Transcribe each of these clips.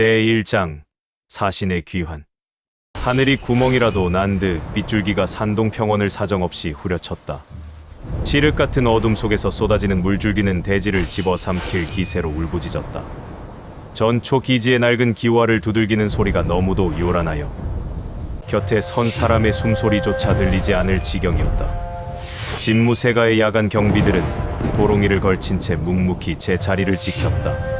제1장 사신의 귀환. 하늘이 구멍이라도 난 듯 빗줄기가 산동 평원을 사정없이 후려쳤다. 칠흑 같은 어둠 속에서 쏟아지는 물줄기는 대지를 집어삼킬 기세로 울부짖었다. 전초 기지의 낡은 기와를 두들기는 소리가 너무도 요란하여 곁에 선 사람의 숨소리조차 들리지 않을 지경이었다. 진무세가의 야간 경비들은 도롱이를 걸친 채 묵묵히 제 자리를 지켰다.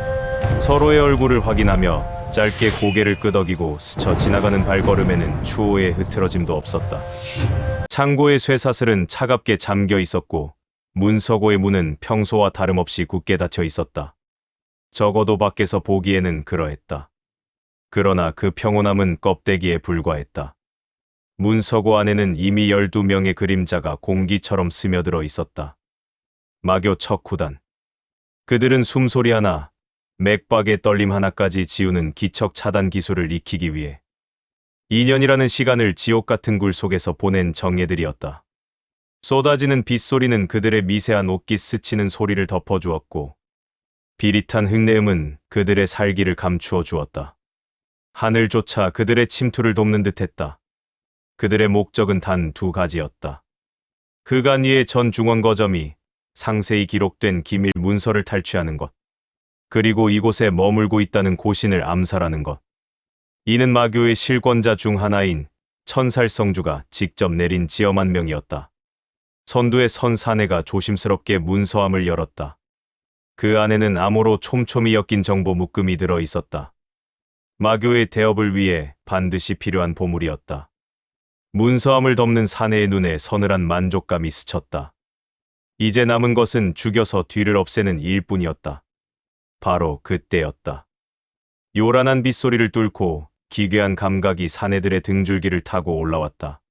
서로의 얼굴을 확인하며 짧게 고개를 끄덕이고 스쳐 지나가는 발걸음에는 추호의 흐트러짐도 없었다. 창고의 쇠사슬은 차갑게 잠겨 있었고 문서고의 문은 평소와 다름없이 굳게 닫혀 있었다. 적어도 밖에서 보기에는 그러했다. 그러나 그 평온함은 껍데기에 불과했다. 문서고 안에는 이미 12명의 그림자가 공기처럼 스며들어 있었다. 마교 척후단. 그들은 숨소리 하나, 맥박의 떨림 하나까지 지우는 기척 차단 기술을 익히기 위해 2년이라는 시간을 지옥 같은 굴 속에서 보낸 정예들이었다. 쏟아지는 빗소리는 그들의 미세한 옷깃 스치는 소리를 덮어주었고 비릿한 흙내음은 그들의 살기를 감추어 주었다. 하늘조차 그들의 침투를 돕는 듯했다. 그들의 목적은 단 두 가지였다. 그간 위의 전 중원 거점이 상세히 기록된 기밀 문서를 탈취하는 것. 그리고 이곳에 머물고 있다는 고신을 암살하는 것. 이는 마교의 실권자 중 하나인 천살성주가 직접 내린 지엄한 명이었다. 선두의 선 사내가 조심스럽게 문서함을 열었다. 그 안에는 암호로 촘촘히 엮인 정보 묶음이 들어 있었다. 마교의 대업을 위해 반드시 필요한 보물이었다. 문서함을 덮는 사내의 눈에 서늘한 만족감이 스쳤다. 이제 남은 것은 죽여서 뒤를 없애는 일뿐이었다. 바로 그때였다. 요란한 빗소리를 뚫고 기괴한 감각이 사내들의 등줄기를 타고 올라왔다.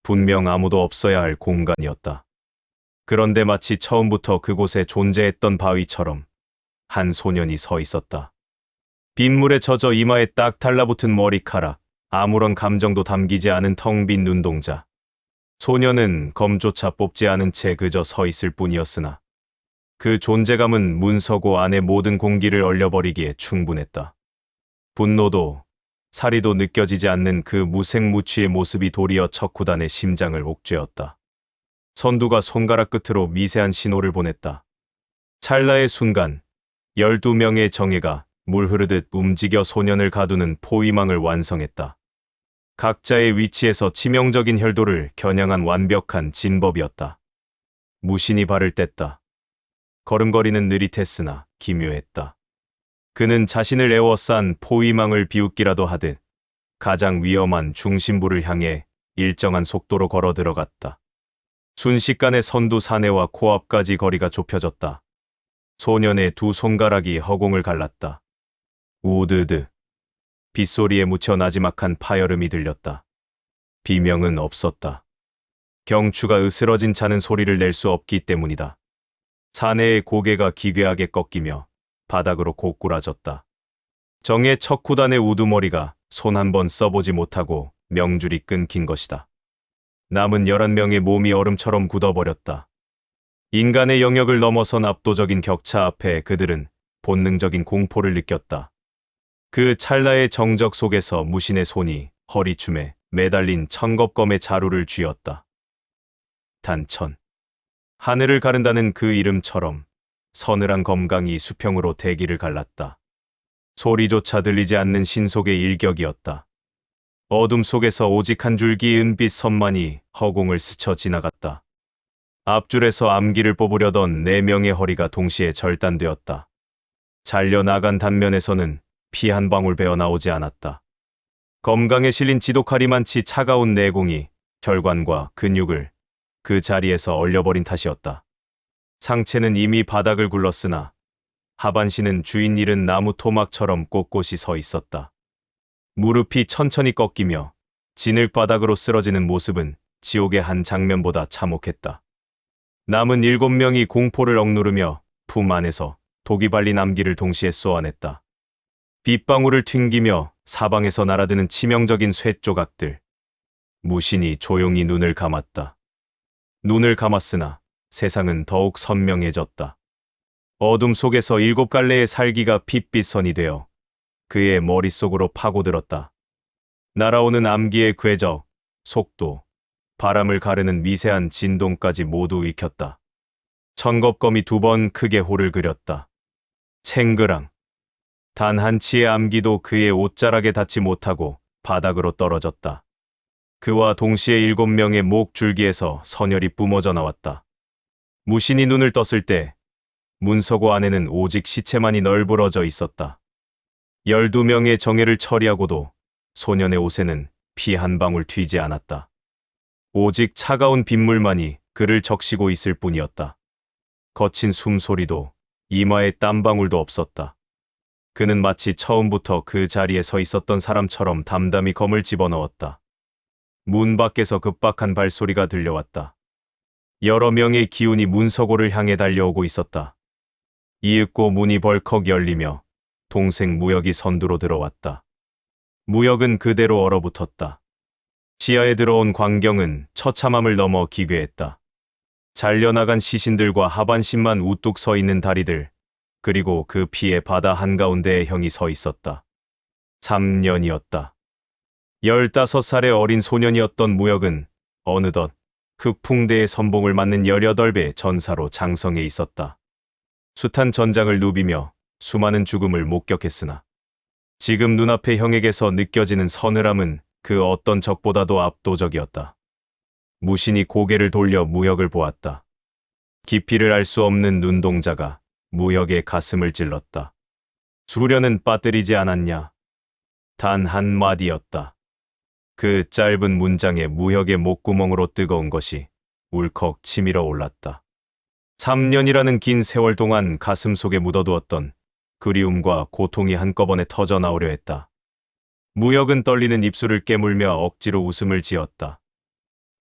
분명 아무도 없어야 할 공간이었다. 그런데 마치 처음부터 그곳에 존재했던 바위처럼 한 소년이 서 있었다. 빗물에 젖어 이마에 딱 달라붙은 머리카락, 아무런 감정도 담기지 않은 텅 빈 눈동자. 소년은 검조차 뽑지 않은 채 그저 서 있을 뿐이었으나 그 존재감은 문서고 안의 모든 공기를 얼려버리기에 충분했다. 분노도 사리도 느껴지지 않는 그 무색무취의 모습이 도리어 척후단의 심장을 옥죄었다. 선두가 손가락 끝으로 미세한 신호를 보냈다. 찰나의 순간 12명의 정예가 물 흐르듯 움직여 소년을 가두는 포위망을 완성했다. 각자의 위치에서 치명적인 혈도를 겨냥한 완벽한 진법이었다. 무신이 발을 뗐다. 걸음걸이는 느릿했으나 기묘했다. 그는 자신을 에워싼 포위망을 비웃기라도 하듯 가장 위험한 중심부를 향해 일정한 속도로 걸어 들어갔다. 순식간에 선두 사내와 코앞까지 거리가 좁혀졌다. 소년의 두 손가락이 허공을 갈랐다. 우드드. 빗소리에 묻혀 나지막한 파열음이 들렸다. 비명은 없었다. 경추가 으스러진 차는 소리를 낼 수 없기 때문이다. 사내의 고개가 기괴하게 꺾이며 바닥으로 고꾸라졌다. 정의 척후단의 우두머리가 손 한 번 써보지 못하고 명줄이 끊긴 것이다. 남은 11명의 몸이 얼음처럼 굳어버렸다. 인간의 영역을 넘어선 압도적인 격차 앞에 그들은 본능적인 공포를 느꼈다. 그 찰나의 정적 속에서 무신의 손이 허리춤에 매달린 천겁검의 자루를 쥐었다. 단천. 하늘을 가른다는 그 이름처럼 서늘한 검강이 수평으로 대기를 갈랐다. 소리조차 들리지 않는 신속의 일격이었다. 어둠 속에서 오직 한 줄기 은빛 선만이 허공을 스쳐 지나갔다. 앞줄에서 암기를 뽑으려던 4명의 허리가 동시에 절단되었다. 잘려나간 단면에서는 피 한 방울 배어나오지 않았다. 검강에 실린 지독하리만치 차가운 내공이 혈관과 근육을 그 자리에서 얼려버린 탓이었다. 상체는 이미 바닥을 굴렀으나 하반신은 주인 잃은 나무 토막처럼 꼿꼿이 서 있었다. 무릎이 천천히 꺾이며 진흙바닥으로 쓰러지는 모습은 지옥의 한 장면보다 참혹했다. 남은 7명이 공포를 억누르며 품 안에서 독이 발린 암기를 동시에 쏘아냈다. 빗방울을 튕기며 사방에서 날아드는 치명적인 쇠조각들. 무신이 조용히 눈을 감았다. 눈을 감았으나 세상은 더욱 선명해졌다. 어둠 속에서 7갈래의 살기가 핏빛선이 되어 그의 머릿속으로 파고들었다. 날아오는 암기의 궤적, 속도, 바람을 가르는 미세한 진동까지 모두 익혔다. 천겁검이 2번 크게 홀을 그렸다. 챙그랑. 단 한 치의 암기도 그의 옷자락에 닿지 못하고 바닥으로 떨어졌다. 그와 동시에 7명의 목 줄기에서 선혈이 뿜어져 나왔다. 무신이 눈을 떴을 때 문서고 안에는 오직 시체만이 널브러져 있었다. 12명의 정예를 처리하고도 소년의 옷에는 피 한 방울 튀지 않았다. 오직 차가운 빗물만이 그를 적시고 있을 뿐이었다. 거친 숨소리도 이마에 땀방울도 없었다. 그는 마치 처음부터 그 자리에 서 있었던 사람처럼 담담히 검을 집어넣었다. 문 밖에서 급박한 발소리가 들려왔다. 여러 명의 기운이 문서고를 향해 달려오고 있었다. 이윽고 문이 벌컥 열리며 동생 무역이 선두로 들어왔다. 무역은 그대로 얼어붙었다. 지하에 들어온 광경은 처참함을 넘어 기괴했다. 잘려나간 시신들과 하반신만 우뚝 서 있는 다리들, 그리고 그 피의 바다 한가운데에 형이 서 있었다. 3년이었다. 15살의 어린 소년이었던 무역은 어느덧 흑풍대의 선봉을 맞는 18배 전사로 장성해 있었다. 숱한 전장을 누비며 수많은 죽음을 목격했으나 지금 눈앞의 형에게서 느껴지는 서늘함은 그 어떤 적보다도 압도적이었다. 무신이 고개를 돌려 무역을 보았다. 깊이를 알 수 없는 눈동자가 무역의 가슴을 찔렀다. 수련은 빠뜨리지 않았냐? 단 한마디였다. 그 짧은 문장에 무역의 목구멍으로 뜨거운 것이 울컥 치밀어 올랐다. 3년이라는 긴 세월 동안 가슴 속에 묻어두었던 그리움과 고통이 한꺼번에 터져 나오려 했다. 무역은 떨리는 입술을 깨물며 억지로 웃음을 지었다.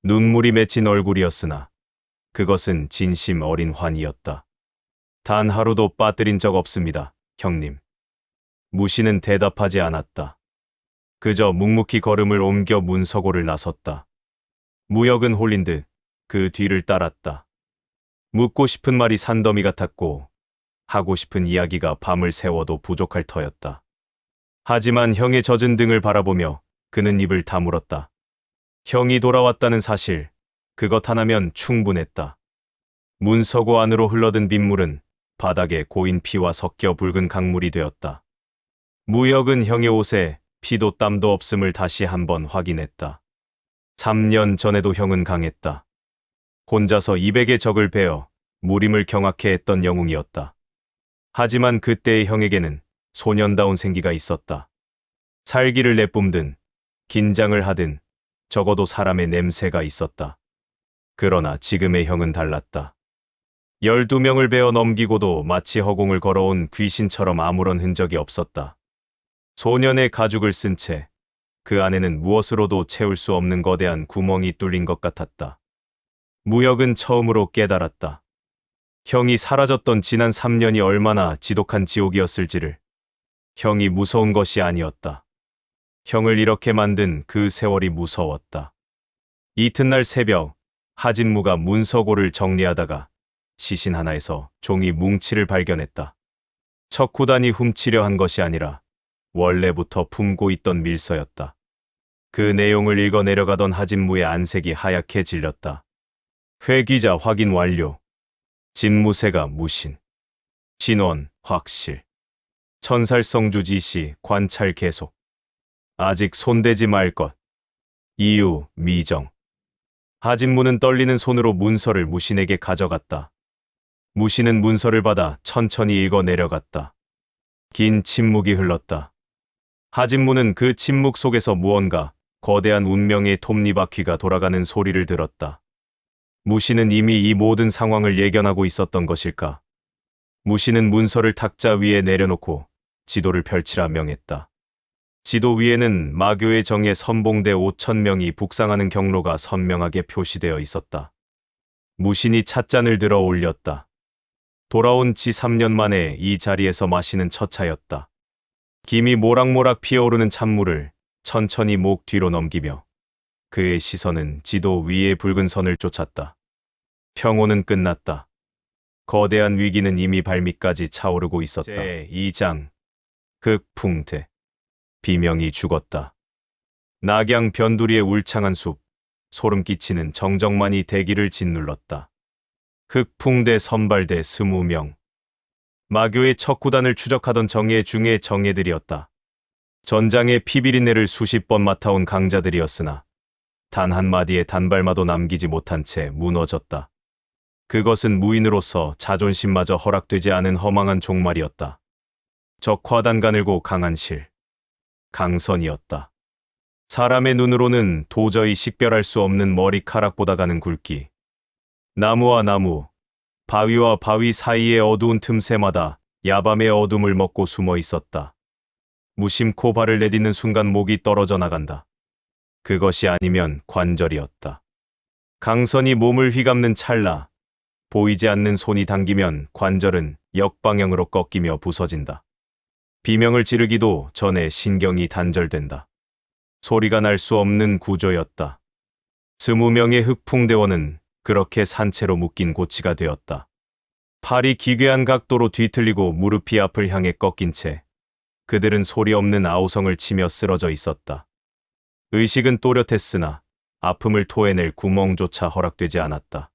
눈물이 맺힌 얼굴이었으나 그것은 진심 어린 환희였다. 단 하루도 빠뜨린 적 없습니다, 형님. 무신은 대답하지 않았다. 그저 묵묵히 걸음을 옮겨 문서고를 나섰다. 무역은 홀린 듯 그 뒤를 따랐다. 묻고 싶은 말이 산더미 같았고 하고 싶은 이야기가 밤을 새워도 부족할 터였다. 하지만 형의 젖은 등을 바라보며 그는 입을 다물었다. 형이 돌아왔다는 사실, 그것 하나면 충분했다. 문서고 안으로 흘러든 빗물은 바닥에 고인 피와 섞여 붉은 강물이 되었다. 무역은 형의 옷에 피도 땀도 없음을 다시 한번 확인했다. 3년 전에도 형은 강했다. 혼자서 200의 적을 베어 무림을 경악해 했던 영웅이었다. 하지만 그때의 형에게는 소년다운 생기가 있었다. 살기를 내뿜든 긴장을 하든 적어도 사람의 냄새가 있었다. 그러나 지금의 형은 달랐다. 12명을 베어 넘기고도 마치 허공을 걸어온 귀신처럼 아무런 흔적이 없었다. 소년의 가죽을 쓴 채 그 안에는 무엇으로도 채울 수 없는 거대한 구멍이 뚫린 것 같았다. 무역은 처음으로 깨달았다. 형이 사라졌던 지난 3년이 얼마나 지독한 지옥이었을지를. 형이 무서운 것이 아니었다. 형을 이렇게 만든 그 세월이 무서웠다. 이튿날 새벽, 하진무가 문서고를 정리하다가 시신 하나에서 종이 뭉치를 발견했다. 척후단이 훔치려 한 것이 아니라 원래부터 품고 있던 밀서였다. 그 내용을 읽어 내려가던 하진무의 안색이 하얗게 질렸다. 회기자 확인 완료. 진무세가 무신. 진원 확실. 천살성주 지시 관찰 계속. 아직 손대지 말 것. 이유 미정. 하진무는 떨리는 손으로 문서를 무신에게 가져갔다. 무신은 문서를 받아 천천히 읽어 내려갔다. 긴 침묵이 흘렀다. 하진무는 그 침묵 속에서 무언가 거대한 운명의 톱니바퀴가 돌아가는 소리를 들었다. 무신은 이미 이 모든 상황을 예견하고 있었던 것일까? 무신은 문서를 탁자 위에 내려놓고 지도를 펼치라 명했다. 지도 위에는 마교의 정예 선봉대 5,000명이 북상하는 경로가 선명하게 표시되어 있었다. 무신이 찻잔을 들어 올렸다. 돌아온 지 3년 만에 이 자리에서 마시는 첫 차였다. 김이 모락모락 피어오르는 찬물을 천천히 목 뒤로 넘기며 그의 시선은 지도 위의 붉은 선을 쫓았다. 평온은 끝났다. 거대한 위기는 이미 발밑까지 차오르고 있었다. 제2장 흑풍대. 비명이 죽었다. 낙양 변두리의 울창한 숲, 소름 끼치는 정적만이 대기를 짓눌렀다. 흑풍대 선발대 20명. 마교의 척구단을 추적하던 정예 중의 정예들이었다. 전장의 피비린내를 수십 번 맡아온 강자들이었으나 단 한마디의 단발마도 남기지 못한 채 무너졌다. 그것은 무인으로서 자존심마저 허락되지 않은 허망한 종말이었다. 적화단 가늘고 강한 실, 강선이었다. 사람의 눈으로는 도저히 식별할 수 없는 머리카락보다 가는 굵기. 나무와 나무, 바위와 바위 사이의 어두운 틈새마다 야밤의 어둠을 먹고 숨어 있었다. 무심코 발을 내딛는 순간 목이 떨어져 나간다. 그것이 아니면 관절이었다. 강선이 몸을 휘감는 찰나, 보이지 않는 손이 당기면 관절은 역방향으로 꺾이며 부서진다. 비명을 지르기도 전에 신경이 단절된다. 소리가 날 수 없는 구조였다. 20명의 흑풍대원은 그렇게 산채로 묶인 고치가 되었다. 팔이 기괴한 각도로 뒤틀리고 무릎이 앞을 향해 꺾인 채 그들은 소리 없는 아우성을 치며 쓰러져 있었다. 의식은 또렷했으나 아픔을 토해낼 구멍조차 허락되지 않았다.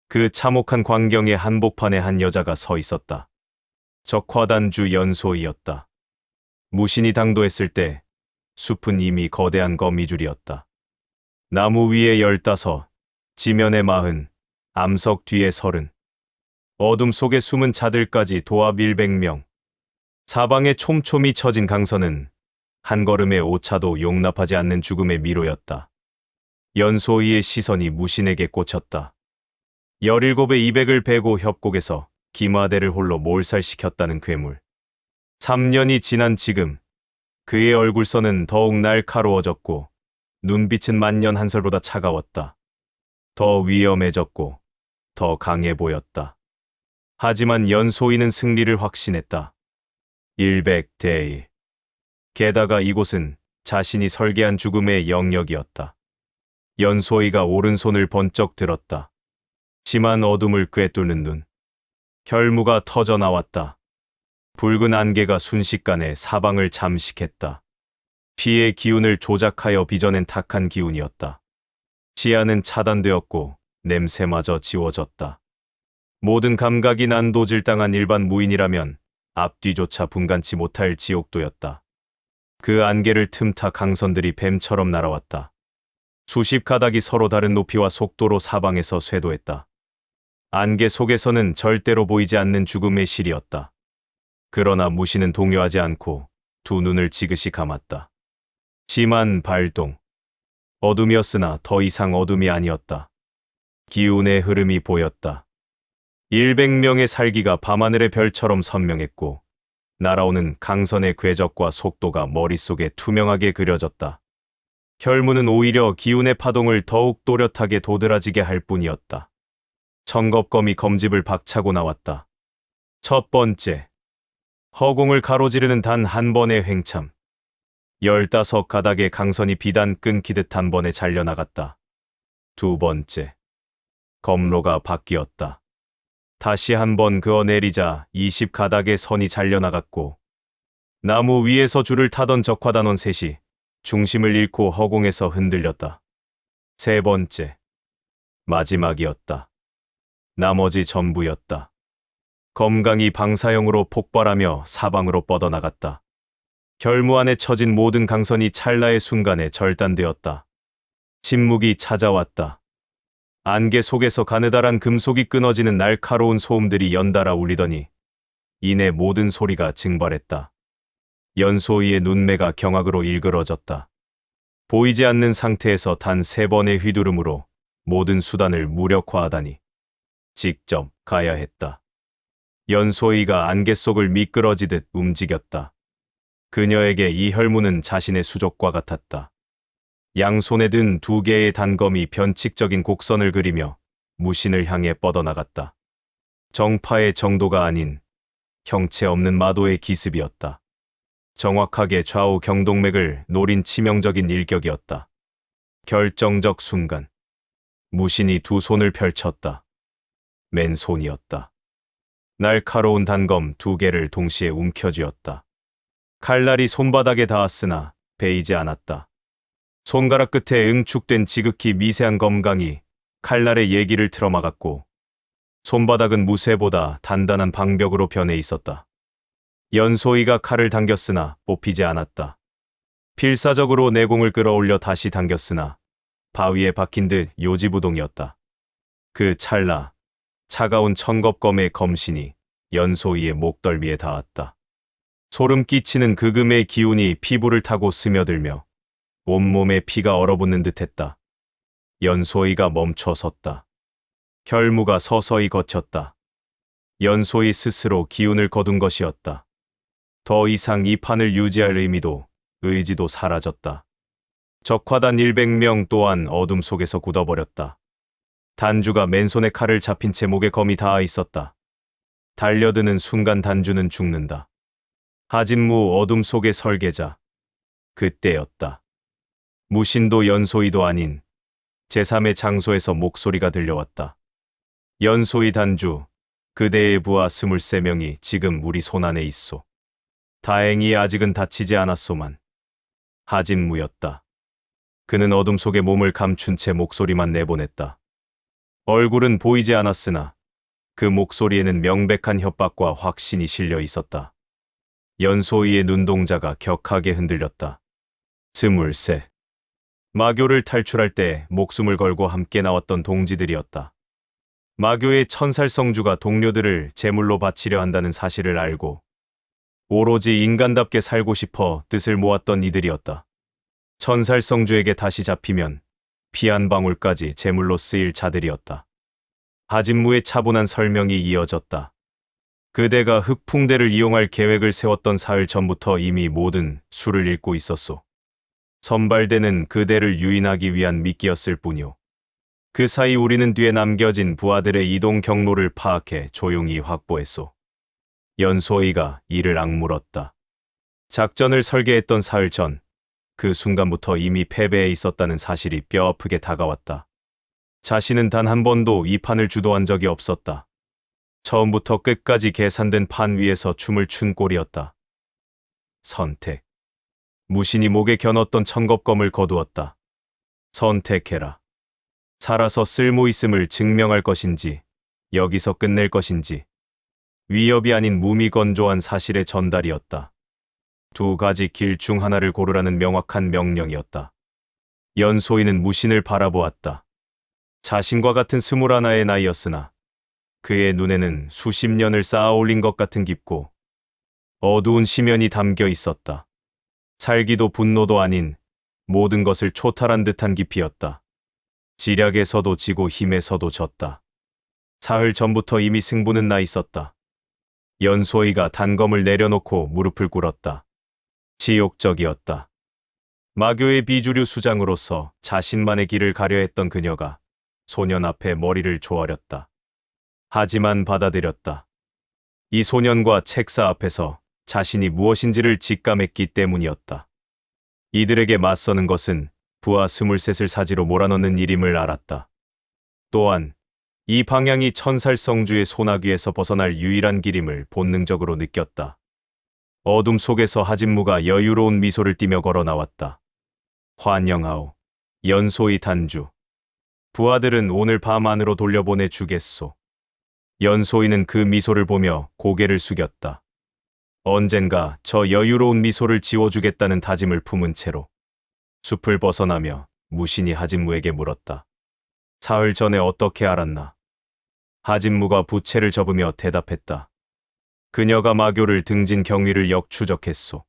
그 참혹한 광경에 한복판에 한 여자가 서 있었다. 적화단주 연소이였다. 무신이 당도했을 때 숲은 이미 거대한 거미줄이었다. 나무 위에 15, 지면에 40, 암석 뒤에 30. 어둠 속에 숨은 자들까지 도합 100명. 사방에 촘촘히 처진 강선은 한 걸음의 오차도 용납하지 않는 죽음의 미로였다. 연소이의 시선이 무신에게 꽂혔다. 17의 200을 베고 협곡에서 기마대를 홀로 몰살시켰다는 괴물. 3년이 지난 지금 그의 얼굴선은 더욱 날카로워졌고 눈빛은 만년 한설보다 차가웠다. 더 위험해졌고 더 강해 보였다. 하지만 연소이는 승리를 확신했다. 100대 1. 게다가 이곳은 자신이 설계한 죽음의 영역이었다. 연소이가 오른손을 번쩍 들었다. 심한 어둠을 꿰뚫는 눈. 혈무가 터져 나왔다. 붉은 안개가 순식간에 사방을 잠식했다. 피의 기운을 조작하여 빚어낸 탁한 기운이었다. 시야는 차단되었고 냄새마저 지워졌다. 모든 감각이 난도질당한 일반 무인이라면 앞뒤조차 분간치 못할 지옥도였다. 그 안개를 틈타 강선들이 뱀처럼 날아왔다. 수십 가닥이 서로 다른 높이와 속도로 사방에서 쇄도했다. 안개 속에서는 절대로 보이지 않는 죽음의 실이었다. 그러나 무신은 동요하지 않고 두 눈을 지그시 감았다. 심한 발동. 어둠이었으나 더 이상 어둠이 아니었다. 기운의 흐름이 보였다. 100명의 살기가 밤하늘의 별처럼 선명했고 날아오는 강선의 궤적과 속도가 머릿속에 투명하게 그려졌다. 혈무는 오히려 기운의 파동을 더욱 또렷하게 도드라지게 할 뿐이었다. 청겁검이 검집을 박차고 나왔다. 첫 번째. 허공을 가로지르는 단 한 번의 횡참. 15가닥의 강선이 비단 끊기듯 한 번에 잘려나갔다. 두 번째. 검로가 바뀌었다. 다시 한 번 그어내리자 20가닥의 선이 잘려나갔고 나무 위에서 줄을 타던 적화단원 셋이 중심을 잃고 허공에서 흔들렸다. 세 번째. 마지막이었다. 나머지 전부였다. 검강이 방사형으로 폭발하며 사방으로 뻗어나갔다. 혈무 안에 처진 모든 강선이 찰나의 순간에 절단되었다. 침묵이 찾아왔다. 안개 속에서 가느다란 금속이 끊어지는 날카로운 소음들이 연달아 울리더니 이내 모든 소리가 증발했다. 연소이의 눈매가 경악으로 일그러졌다. 보이지 않는 상태에서 단 3번의 휘두름으로 모든 수단을 무력화하다니. 직접 가야 했다. 연소이가 안개 속을 미끄러지듯 움직였다. 그녀에게 이 혈무는 자신의 수족과 같았다. 양손에 든 2개의 단검이 변칙적인 곡선을 그리며 무신을 향해 뻗어나갔다. 정파의 정도가 아닌 형체 없는 마도의 기습이었다. 정확하게 좌우 경동맥을 노린 치명적인 일격이었다. 결정적 순간 무신이 두 손을 펼쳤다. 맨손이었다. 날카로운 단검 2개를 동시에 움켜쥐었다. 칼날이 손바닥에 닿았으나 베이지 않았다. 손가락 끝에 응축된 지극히 미세한 검강이 칼날의 예기를 틀어막았고 손바닥은 무쇠보다 단단한 방벽으로 변해 있었다. 연소이가 칼을 당겼으나 뽑히지 않았다. 필사적으로 내공을 끌어올려 다시 당겼으나 바위에 박힌 듯 요지부동이었다. 그 찰나 차가운 천겁검의 검신이 연소이의 목덜미에 닿았다. 소름 끼치는 그금의 기운이 피부를 타고 스며들며 온몸에 피가 얼어붙는 듯했다. 연소이가 멈춰 섰다. 혈무가 서서히 걷혔다. 연소이 스스로 기운을 거둔 것이었다. 더 이상 이 판을 유지할 의미도 의지도 사라졌다. 적화단 100명 또한 어둠 속에서 굳어버렸다. 단주가 맨손에 칼을 잡힌 채 목에 검이 닿아 있었다. 달려드는 순간 단주는 죽는다. 하진무 어둠 속의 설계자. 그때였다. 무신도 연소이도 아닌 제3의 장소에서 목소리가 들려왔다. 연소이 단주, 그대의 부하 23명이 지금 우리 손안에 있소. 다행히 아직은 다치지 않았소만. 하진무였다. 그는 어둠 속에 몸을 감춘 채 목소리만 내보냈다. 얼굴은 보이지 않았으나 그 목소리에는 명백한 협박과 확신이 실려 있었다. 연소이의 눈동자가 격하게 흔들렸다. 23. 마교를 탈출할 때 목숨을 걸고 함께 나왔던 동지들이었다. 마교의 천살성주가 동료들을 제물로 바치려 한다는 사실을 알고 오로지 인간답게 살고 싶어 뜻을 모았던 이들이었다. 천살성주에게 다시 잡히면 피 한 방울까지 제물로 쓰일 자들이었다. 하진무의 차분한 설명이 이어졌다. 그대가 흑풍대를 이용할 계획을 세웠던 사흘 전부터 이미 모든 수를 읽고 있었소. 선발대는 그대를 유인하기 위한 미끼였을 뿐이오. 그 사이 우리는 뒤에 남겨진 부하들의 이동 경로를 파악해 조용히 확보했소. 연소이가 이를 악물었다. 작전을 설계했던 사흘 전, 그 순간부터 이미 패배해 있었다는 사실이 뼈아프게 다가왔다. 자신은 단 한 번도 이 판을 주도한 적이 없었다. 처음부터 끝까지 계산된 판 위에서 춤을 춘 꼴이었다. 선택. 무신이 목에 겨눴던 천겁검을 거두었다. 선택해라. 살아서 쓸모있음을 증명할 것인지, 여기서 끝낼 것인지. 위협이 아닌 무미건조한 사실의 전달이었다. 두 가지 길 중 하나를 고르라는 명확한 명령이었다. 연소이는 무신을 바라보았다. 자신과 같은 21의 나이였으나 그의 눈에는 수십 년을 쌓아 올린 것 같은 깊고 어두운 심연이 담겨 있었다. 살기도 분노도 아닌 모든 것을 초탈한 듯한 깊이였다. 지략에서도 지고 힘에서도 졌다. 사흘 전부터 이미 승부는 나 있었다. 연소이가 단검을 내려놓고 무릎을 꿇었다. 지욕적이었다. 마교의 비주류 수장으로서 자신만의 길을 가려 했던 그녀가 소년 앞에 머리를 조아렸다. 하지만 받아들였다. 이 소년과 책사 앞에서 자신이 무엇인지를 직감했기 때문이었다. 이들에게 맞서는 것은 부하 23을 사지로 몰아넣는 일임을 알았다. 또한 이 방향이 천살성주의 소나귀에서 벗어날 유일한 길임을 본능적으로 느꼈다. 어둠 속에서 하진무가 여유로운 미소를 띠며 걸어 나왔다. 환영하오. 연소이 단주. 부하들은 오늘 밤 안으로 돌려보내 주겠소. 연소이는 그 미소를 보며 고개를 숙였다. 언젠가 저 여유로운 미소를 지워주겠다는 다짐을 품은 채로 숲을 벗어나며 무신이 하진무에게 물었다. 사흘 전에 어떻게 알았나? 하진무가 부채를 접으며 대답했다. 그녀가 마교를 등진 경위를 역추적했소.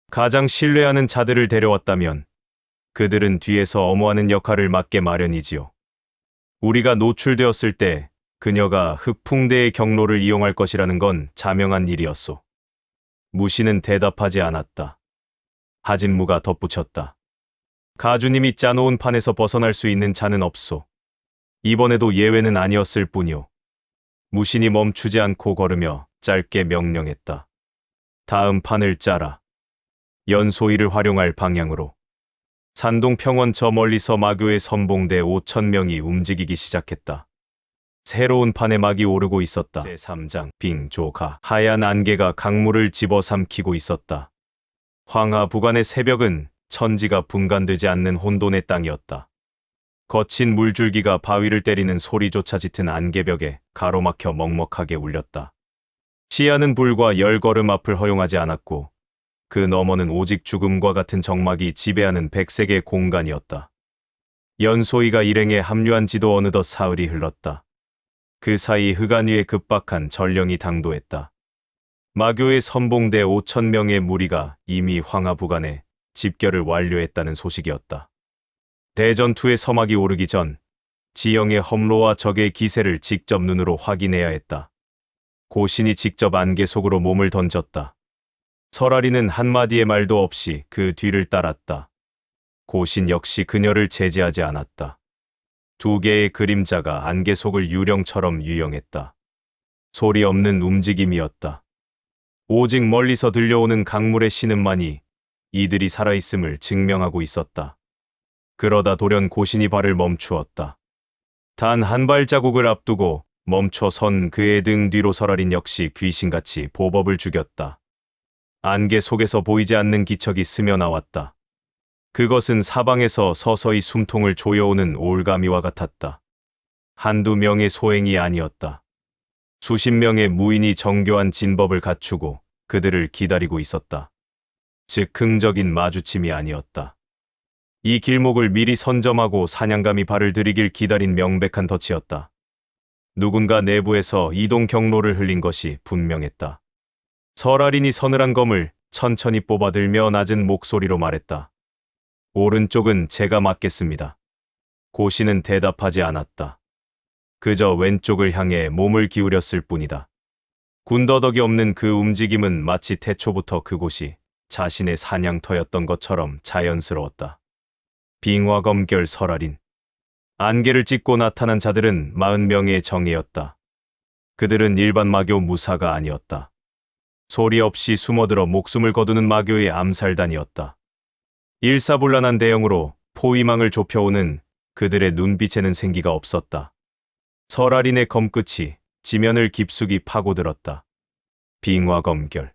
가장 신뢰하는 자들을 데려왔다면 그들은 뒤에서 엄호하는 역할을 맡게 마련이지요. 우리가 노출되었을 때 그녀가 흑풍대의 경로를 이용할 것이라는 건 자명한 일이었소. 무신은 대답하지 않았다. 하진무가 덧붙였다. 가주님이 짜놓은 판에서 벗어날 수 있는 자는 없소. 이번에도 예외는 아니었을 뿐이오. 무신이 멈추지 않고 걸으며 짧게 명령했다. 다음 판을 짜라. 연소이를 활용할 방향으로. 산동평원 저 멀리서 마교의 선봉대 5,000명이 움직이기 시작했다. 새로운 판에 막이 오르고 있었다. 제3장 빙조가 하얀 안개가 강물을 집어삼키고 있었다. 황하부간의 새벽은 천지가 분간되지 않는 혼돈의 땅이었다. 거친 물줄기가 바위를 때리는 소리조차 짙은 안개벽에 가로막혀 먹먹하게 울렸다. 시야는 불과 10걸음 앞을 허용하지 않았고 그 너머는 오직 죽음과 같은 적막이 지배하는 백색의 공간이었다. 연소이가 일행에 합류한 지도 어느덧 사흘이 흘렀다. 그 사이 흑안 위에 급박한 전령이 당도했다. 마교의 선봉대 5,000명의 무리가 이미 황하부간에 집결을 완료했다는 소식이었다. 대전투의 서막이 오르기 전 지형의 험로와 적의 기세를 직접 눈으로 확인해야 했다. 고신이 직접 안개 속으로 몸을 던졌다. 설아리는 한마디의 말도 없이 그 뒤를 따랐다. 고신 역시 그녀를 제지하지 않았다. 두 개의 그림자가 안개 속을 유령처럼 유영했다. 소리 없는 움직임이었다. 오직 멀리서 들려오는 강물의 신음만이 이들이 살아있음을 증명하고 있었다. 그러다 돌연 고신이 발을 멈추었다. 단 한 발자국을 앞두고 멈춰 선 그의 등 뒤로 설아린 역시 귀신같이 보법을 죽였다. 안개 속에서 보이지 않는 기척이 스며나왔다. 그것은 사방에서 서서히 숨통을 조여오는 올가미와 같았다. 한두 명의 소행이 아니었다. 수십 명의 무인이 정교한 진법을 갖추고 그들을 기다리고 있었다. 즉흥적인 마주침이 아니었다. 이 길목을 미리 선점하고 사냥감이 발을 들이길 기다린 명백한 덫이었다. 누군가 내부에서 이동 경로를 흘린 것이 분명했다. 설아린이 서늘한 검을 천천히 뽑아들며 낮은 목소리로 말했다. 오른쪽은 제가 맡겠습니다. 고신은 대답하지 않았다. 그저 왼쪽을 향해 몸을 기울였을 뿐이다. 군더더기 없는 그 움직임은 마치 태초부터 그곳이 자신의 사냥터였던 것처럼 자연스러웠다. 빙화검결 설아린. 안개를 찢고 나타난 자들은 40명의 정예였다. 그들은 일반 마교 무사가 아니었다. 소리 없이 숨어들어 목숨을 거두는 마교의 암살단이었다. 일사불란한 대형으로 포위망을 좁혀오는 그들의 눈빛에는 생기가 없었다. 설아린의 검끝이 지면을 깊숙이 파고들었다. 빙화검결.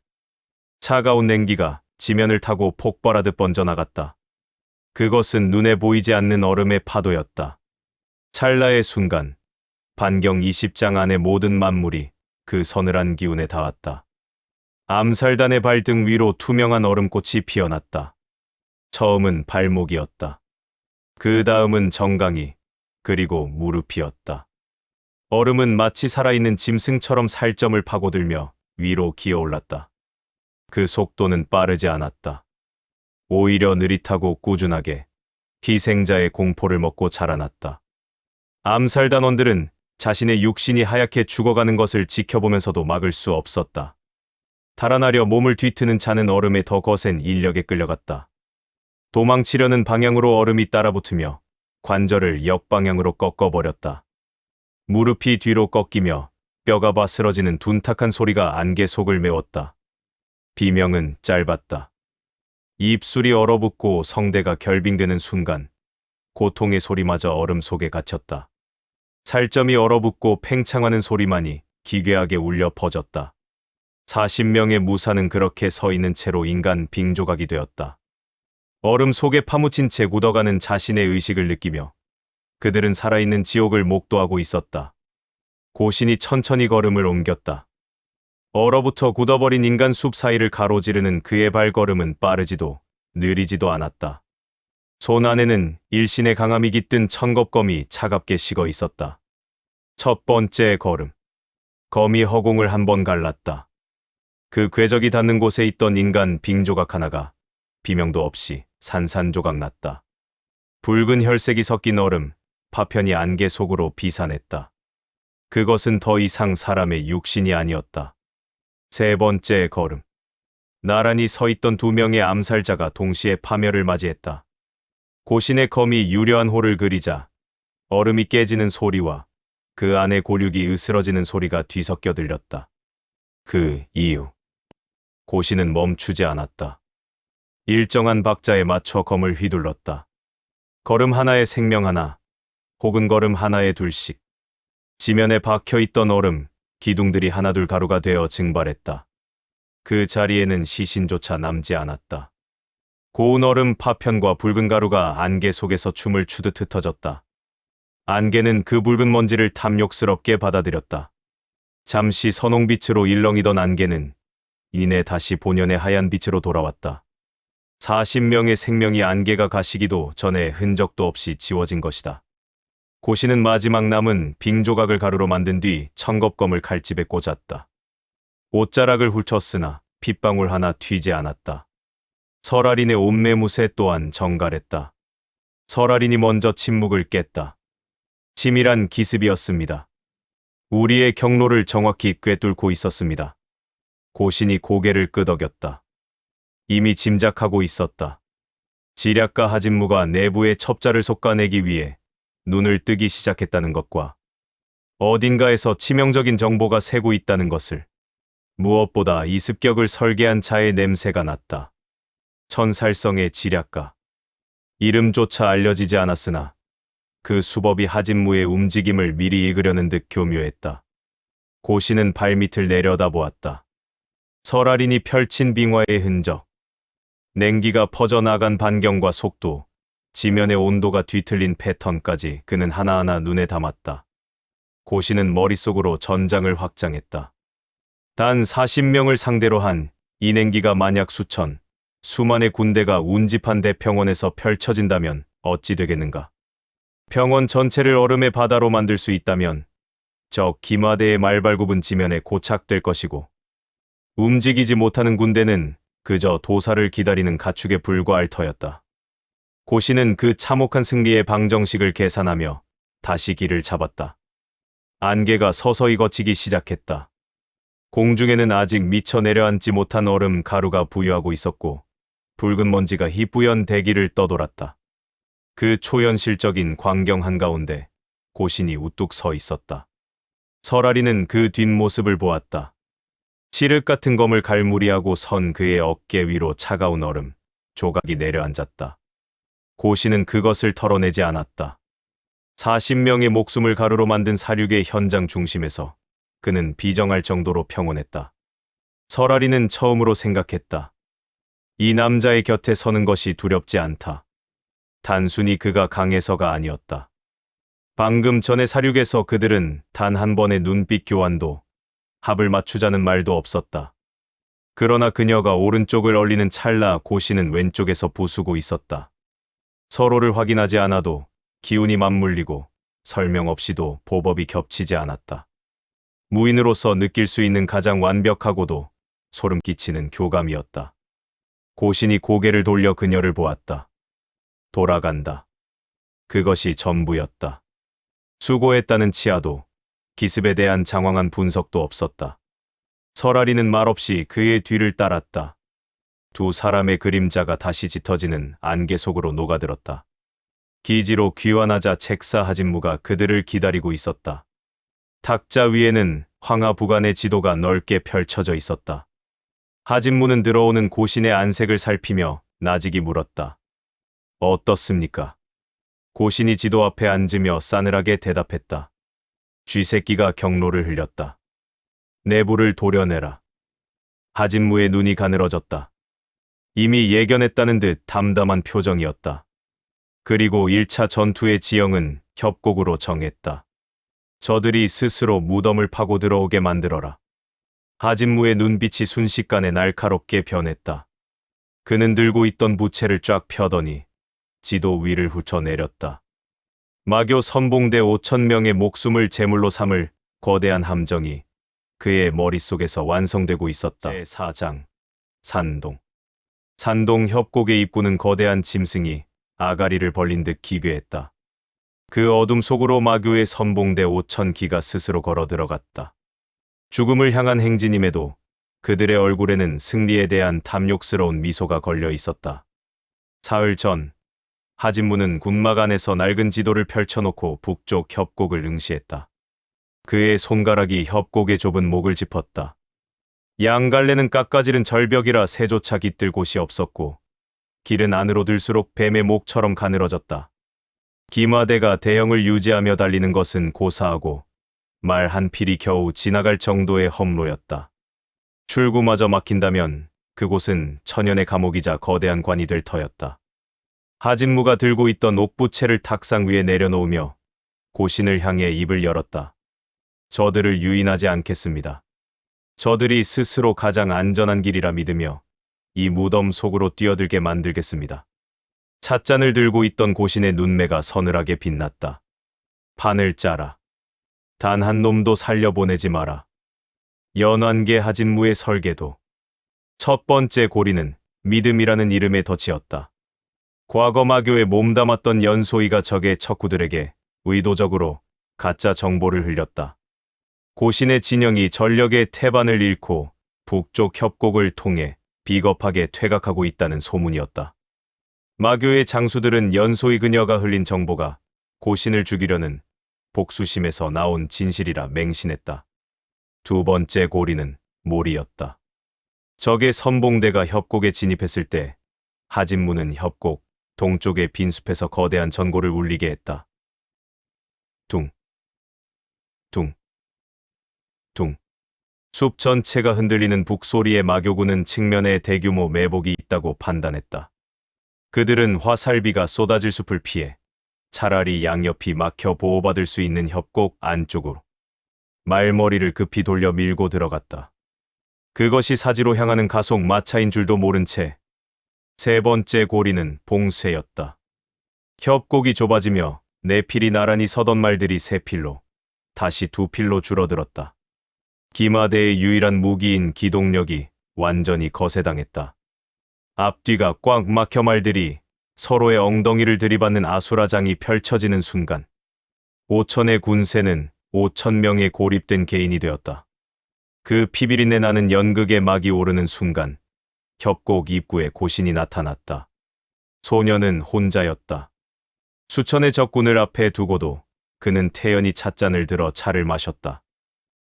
차가운 냉기가 지면을 타고 폭발하듯 번져나갔다. 그것은 눈에 보이지 않는 얼음의 파도였다. 찰나의 순간, 반경 20장 안의 모든 만물이 그 서늘한 기운에 닿았다. 암살단의 발등 위로 투명한 얼음꽃이 피어났다. 처음은 발목이었다. 그 다음은 정강이, 그리고 무릎이었다. 얼음은 마치 살아있는 짐승처럼 살점을 파고들며 위로 기어올랐다. 그 속도는 빠르지 않았다. 오히려 느릿하고 꾸준하게 희생자의 공포를 먹고 자라났다. 암살단원들은 자신의 육신이 하얗게 죽어가는 것을 지켜보면서도 막을 수 없었다. 달아나려 몸을 뒤트는 자는 얼음에 더 거센 인력에 끌려갔다. 도망치려는 방향으로 얼음이 따라붙으며 관절을 역방향으로 꺾어버렸다. 무릎이 뒤로 꺾이며 뼈가 바스러지는 둔탁한 소리가 안개 속을 메웠다. 비명은 짧았다. 입술이 얼어붙고 성대가 결빙되는 순간 고통의 소리마저 얼음 속에 갇혔다. 살점이 얼어붙고 팽창하는 소리만이 기괴하게 울려 퍼졌다. 40명의 무사는 그렇게 서 있는 채로 인간 빙조각이 되었다. 얼음 속에 파묻힌 채 굳어가는 자신의 의식을 느끼며 그들은 살아있는 지옥을 목도하고 있었다. 고신이 천천히 걸음을 옮겼다. 얼어붙어 굳어버린 인간 숲 사이를 가로지르는 그의 발걸음은 빠르지도 느리지도 않았다. 손 안에는 일신의 강함이 깃든 천겁검이 차갑게 식어 있었다. 첫 번째 걸음. 검이 허공을 한번 갈랐다. 그 궤적이 닿는 곳에 있던 인간 빙조각 하나가 비명도 없이 산산조각 났다. 붉은 혈색이 섞인 얼음, 파편이 안개 속으로 비산했다. 그것은 더 이상 사람의 육신이 아니었다. 세 번째 걸음. 나란히 서 있던 두 명의 암살자가 동시에 파멸을 맞이했다. 고신의 검이 유려한 호를 그리자 얼음이 깨지는 소리와 그 안에 골육이 으스러지는 소리가 뒤섞여 들렸다. 그 이후 고신은 멈추지 않았다. 일정한 박자에 맞춰 검을 휘둘렀다. 걸음 하나에 생명 하나, 혹은 걸음 하나에 둘씩. 지면에 박혀있던 얼음, 기둥들이 하나둘 가루가 되어 증발했다. 그 자리에는 시신조차 남지 않았다. 고운 얼음 파편과 붉은 가루가 안개 속에서 춤을 추듯 흩어졌다. 안개는 그 붉은 먼지를 탐욕스럽게 받아들였다. 잠시 선홍빛으로 일렁이던 안개는 이내 다시 본연의 하얀 빛으로 돌아왔다. 40명의 생명이 안개가 가시기도 전에 흔적도 없이 지워진 것이다. 고시는 마지막 남은 빙 조각을 가루로 만든 뒤 청겁검을 칼집에 꽂았다. 옷자락을 훑었으나 핏방울 하나 튀지 않았다. 설알인의 옷매무새 또한 정갈했다. 설알인이 먼저 침묵을 깼다. 치밀한 기습이었습니다. 우리의 경로를 정확히 꿰뚫고 있었습니다. 고신이 고개를 끄덕였다. 이미 짐작하고 있었다. 지략가 하진무가 내부의 첩자를 솎아내기 위해 눈을 뜨기 시작했다는 것과 어딘가에서 치명적인 정보가 새고 있다는 것을, 무엇보다 이 습격을 설계한 자의 냄새가 났다. 천살성의 지략가. 이름조차 알려지지 않았으나 그 수법이 하진무의 움직임을 미리 읽으려는 듯 교묘했다. 고시는 발밑을 내려다보았다. 설알인이 펼친 빙화의 흔적, 냉기가 퍼져나간 반경과 속도, 지면의 온도가 뒤틀린 패턴까지 그는 하나하나 눈에 담았다. 고시는 머릿속으로 전장을 확장했다. 단 40명을 상대로 한 이 냉기가 만약 수만의 군대가 운집한 대평원에서 펼쳐진다면 어찌 되겠는가? 평원 전체를 얼음의 바다로 만들 수 있다면 저 기마대의 말발굽은 지면에 고착될 것이고, 움직이지 못하는 군대는 그저 도사를 기다리는 가축에 불과할 터였다. 고시는 그 참혹한 승리의 방정식을 계산하며 다시 길을 잡았다. 안개가 서서히 걷히기 시작했다. 공중에는 아직 미처 내려앉지 못한 얼음 가루가 부유하고 있었고, 붉은 먼지가 희뿌연 대기를 떠돌았다. 그 초현실적인 광경 한가운데 고신이 우뚝 서 있었다. 설알이는 그 뒷모습을 보았다. 칠흑 같은 검을 갈무리하고 선 그의 어깨 위로 차가운 얼음 조각이 내려앉았다. 고시는 그것을 털어내지 않았다. 40명의 목숨을 가루로 만든 사륙의 현장 중심에서 그는 비정할 정도로 평온했다. 설알이는 처음으로 생각했다. 이 남자의 곁에 서는 것이 두렵지 않다. 단순히 그가 강해서가 아니었다. 방금 전의 사륙에서 그들은 단 한 번의 눈빛 교환도, 합을 맞추자는 말도 없었다. 그러나 그녀가 오른쪽을 얼리는 찰나 고시는 왼쪽에서 부수고 있었다. 서로를 확인하지 않아도 기운이 맞물리고 설명 없이도 보법이 겹치지 않았다. 무인으로서 느낄 수 있는 가장 완벽하고도 소름 끼치는 교감이었다. 고신이 고개를 돌려 그녀를 보았다. 돌아간다. 그것이 전부였다. 수고했다는 치하도, 기습에 대한 장황한 분석도 없었다. 설알이는 말없이 그의 뒤를 따랐다. 두 사람의 그림자가 다시 짙어지는 안개 속으로 녹아들었다. 기지로 귀환하자 책사 하진무가 그들을 기다리고 있었다. 탁자 위에는 황하부간의 지도가 넓게 펼쳐져 있었다. 하진무는 들어오는 고신의 안색을 살피며 나직이 물었다. 어떻습니까? 고신이 지도 앞에 앉으며 싸늘하게 대답했다. 쥐새끼가 경로를 흘렸다. 내부를 도려내라. 하진무의 눈이 가늘어졌다. 이미 예견했다는 듯 담담한 표정이었다. 그리고 1차 전투의 지형은 협곡으로 정했다. 저들이 스스로 무덤을 파고 들어오게 만들어라. 하진무의 눈빛이 순식간에 날카롭게 변했다. 그는 들고 있던 부채를 쫙 펴더니 지도 위를 훑어내렸다. 마교 선봉대 5,000명의 목숨을 제물로 삼을 거대한 함정이 그의 머릿속에서 완성되고 있었다. 제4장 산동. 산동 협곡의 입구는 거대한 짐승이 아가리를 벌린 듯 기괴했다. 그 어둠 속으로 마교의 선봉대 5,000기가 스스로 걸어 들어갔다. 죽음을 향한 행진임에도 그들의 얼굴에는 승리에 대한 탐욕스러운 미소가 걸려 있었다. 사흘 전, 하진무는 군막 안에서 낡은 지도를 펼쳐놓고 북쪽 협곡을 응시했다. 그의 손가락이 협곡의 좁은 목을 짚었다. 양갈래는 깎아지른 절벽이라 새조차 깃들 곳이 없었고, 길은 안으로 들수록 뱀의 목처럼 가늘어졌다. 기마대가 대형을 유지하며 달리는 것은 고사하고 말 한 필이 겨우 지나갈 정도의 험로였다. 출구마저 막힌다면 그곳은 천연의 감옥이자 거대한 관이 될 터였다. 하진무가 들고 있던 옥부채를 탁상 위에 내려놓으며 고신을 향해 입을 열었다. 저들을 유인하지 않겠습니다. 저들이 스스로 가장 안전한 길이라 믿으며 이 무덤 속으로 뛰어들게 만들겠습니다. 찻잔을 들고 있던 고신의 눈매가 서늘하게 빛났다. 판을 짜라. 단 한 놈도 살려보내지 마라. 연환계 하진무의 설계도. 첫 번째 고리는 믿음이라는 이름에 덧지었다. 과거 마교에 몸담았던 연소이가 적의 척후들에게 의도적으로 가짜 정보를 흘렸다. 고신의 진영이 전력의 태반을 잃고 북쪽 협곡을 통해 비겁하게 퇴각하고 있다는 소문이었다. 마교의 장수들은 연소이 그녀가 흘린 정보가 고신을 죽이려는 복수심에서 나온 진실이라 맹신했다. 두 번째 고리는 몰이었다. 적의 선봉대가 협곡에 진입했을 때 하진무는 협곡 동쪽의 빈숲에서 거대한 전고를 울리게 했다. 둥, 둥, 둥. 숲 전체가 흔들리는 북소리의 마교군은 측면에 대규모 매복이 있다고 판단했다. 그들은 화살비가 쏟아질 숲을 피해 차라리 양옆이 막혀 보호받을 수 있는 협곡 안쪽으로 말머리를 급히 돌려 밀고 들어갔다. 그것이 사지로 향하는 가속 마차인 줄도 모른 채 세 번째 고리는 봉쇄였다. 협곡이 좁아지며 네 필이 나란히 서던 말들이 세 필로 다시 두 필로 줄어들었다. 기마대의 유일한 무기인 기동력이 완전히 거세당했다. 앞뒤가 꽉 막혀 말들이 서로의 엉덩이를 들이받는 아수라장이 펼쳐지는 순간 5천의 군세는 5,000명의 고립된 개인이 되었다. 그 피비린내 나는 연극의 막이 오르는 순간 협곡 입구에 고신이 나타났다. 소녀는 혼자였다. 수천의 적군을 앞에 두고도 그는 태연히 찻잔을 들어 차를 마셨다.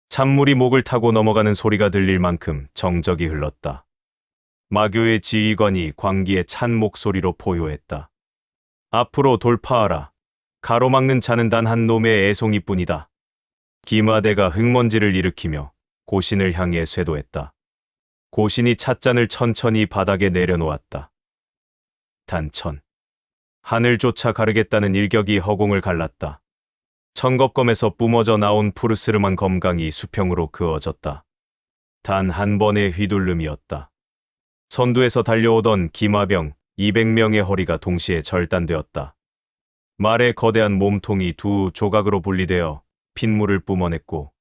찬물이 목을 타고 넘어가는 소리가 들릴 만큼 정적이 흘렀다. 마교의 지휘관이 광기에 찬 목소리로 포효했다. 앞으로 돌파하라. 가로막는 자는 단 한 놈의 애송이뿐이다. 기마대가 흙먼지를 일으키며 고신을 향해 쇄도했다. 고신이 찻잔을 천천히 바닥에 내려놓았다. 단천. 하늘조차 가르겠다는 일격이 허공을 갈랐다. 천겁검에서 뿜어져 나온 푸르스름한 검강이 수평으로 그어졌다. 단 한 번의 휘둘름이었다. 선두에서 달려오던 기마병 200명의 허리가 동시에 절단되었다. 말의 거대한 몸통이 두 조각으로 분리되어 핏물을 뿜어냈고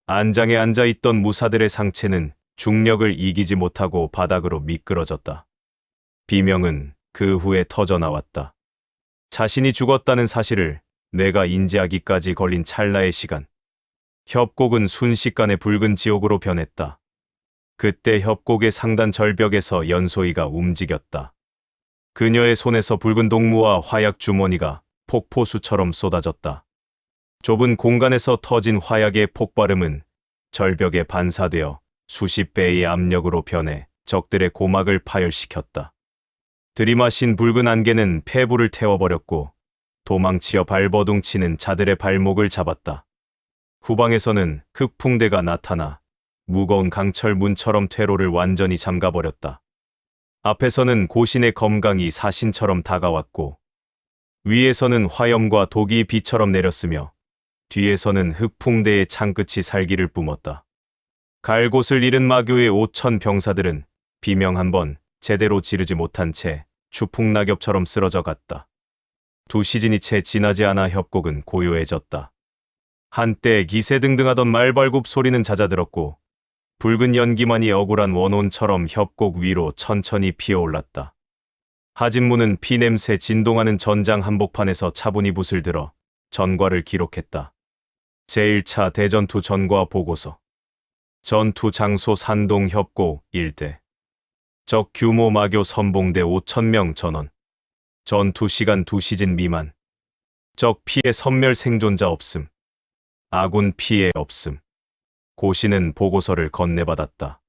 안장에 앉아있던 무사들의 상체는 중력을 이기지 못하고 바닥으로 미끄러졌다. 비명은 그 후에 터져나왔다. 자신이 죽었다는 사실을 내가 인지하기까지 걸린 찰나의 시간. 협곡은 순식간에 붉은 지옥으로 변했다. 그때 협곡의 상단 절벽에서 연소이가 움직였다. 그녀의 손에서 붉은 동무와 화약 주머니가 폭포수처럼 쏟아졌다. 좁은 공간에서 터진 화약의 폭발음은 절벽에 반사되어 수십 배의 압력으로 변해 적들의 고막을 파열시켰다. 들이마신 붉은 안개는 폐부를 태워버렸고 도망치어 발버둥치는 자들의 발목을 잡았다. 후방에서는 흑풍대가 나타나 무거운 강철 문처럼 퇴로를 완전히 잠가버렸다. 앞에서는 고신의 검강이 사신처럼 다가왔고 위에서는 화염과 독이 비처럼 내렸으며 뒤에서는 흑풍대의 창끝이 살기를 뿜었다. 갈 곳을 잃은 마교의 5천 병사들은 비명 한 번 제대로 지르지 못한 채 추풍낙엽처럼 쓰러져 갔다. 두 시즌이 채 지나지 않아 협곡은 고요해졌다. 한때 기세등등하던 말발굽 소리는 잦아들었고 붉은 연기만이 억울한 원혼처럼 협곡 위로 천천히 피어올랐다. 하진무는 피냄새 진동하는 전장 한복판에서 차분히 붓을 들어 전과를 기록했다. 제1차 대전투 전과 보고서. 전투 장소 산동 협곡 일대. 적 규모 마교 선봉대 5,000명 전원. 전투 시간 2시즌 미만. 적 피해 선멸 생존자 없음. 아군 피해 없음. 고신은 보고서를 건네받았다.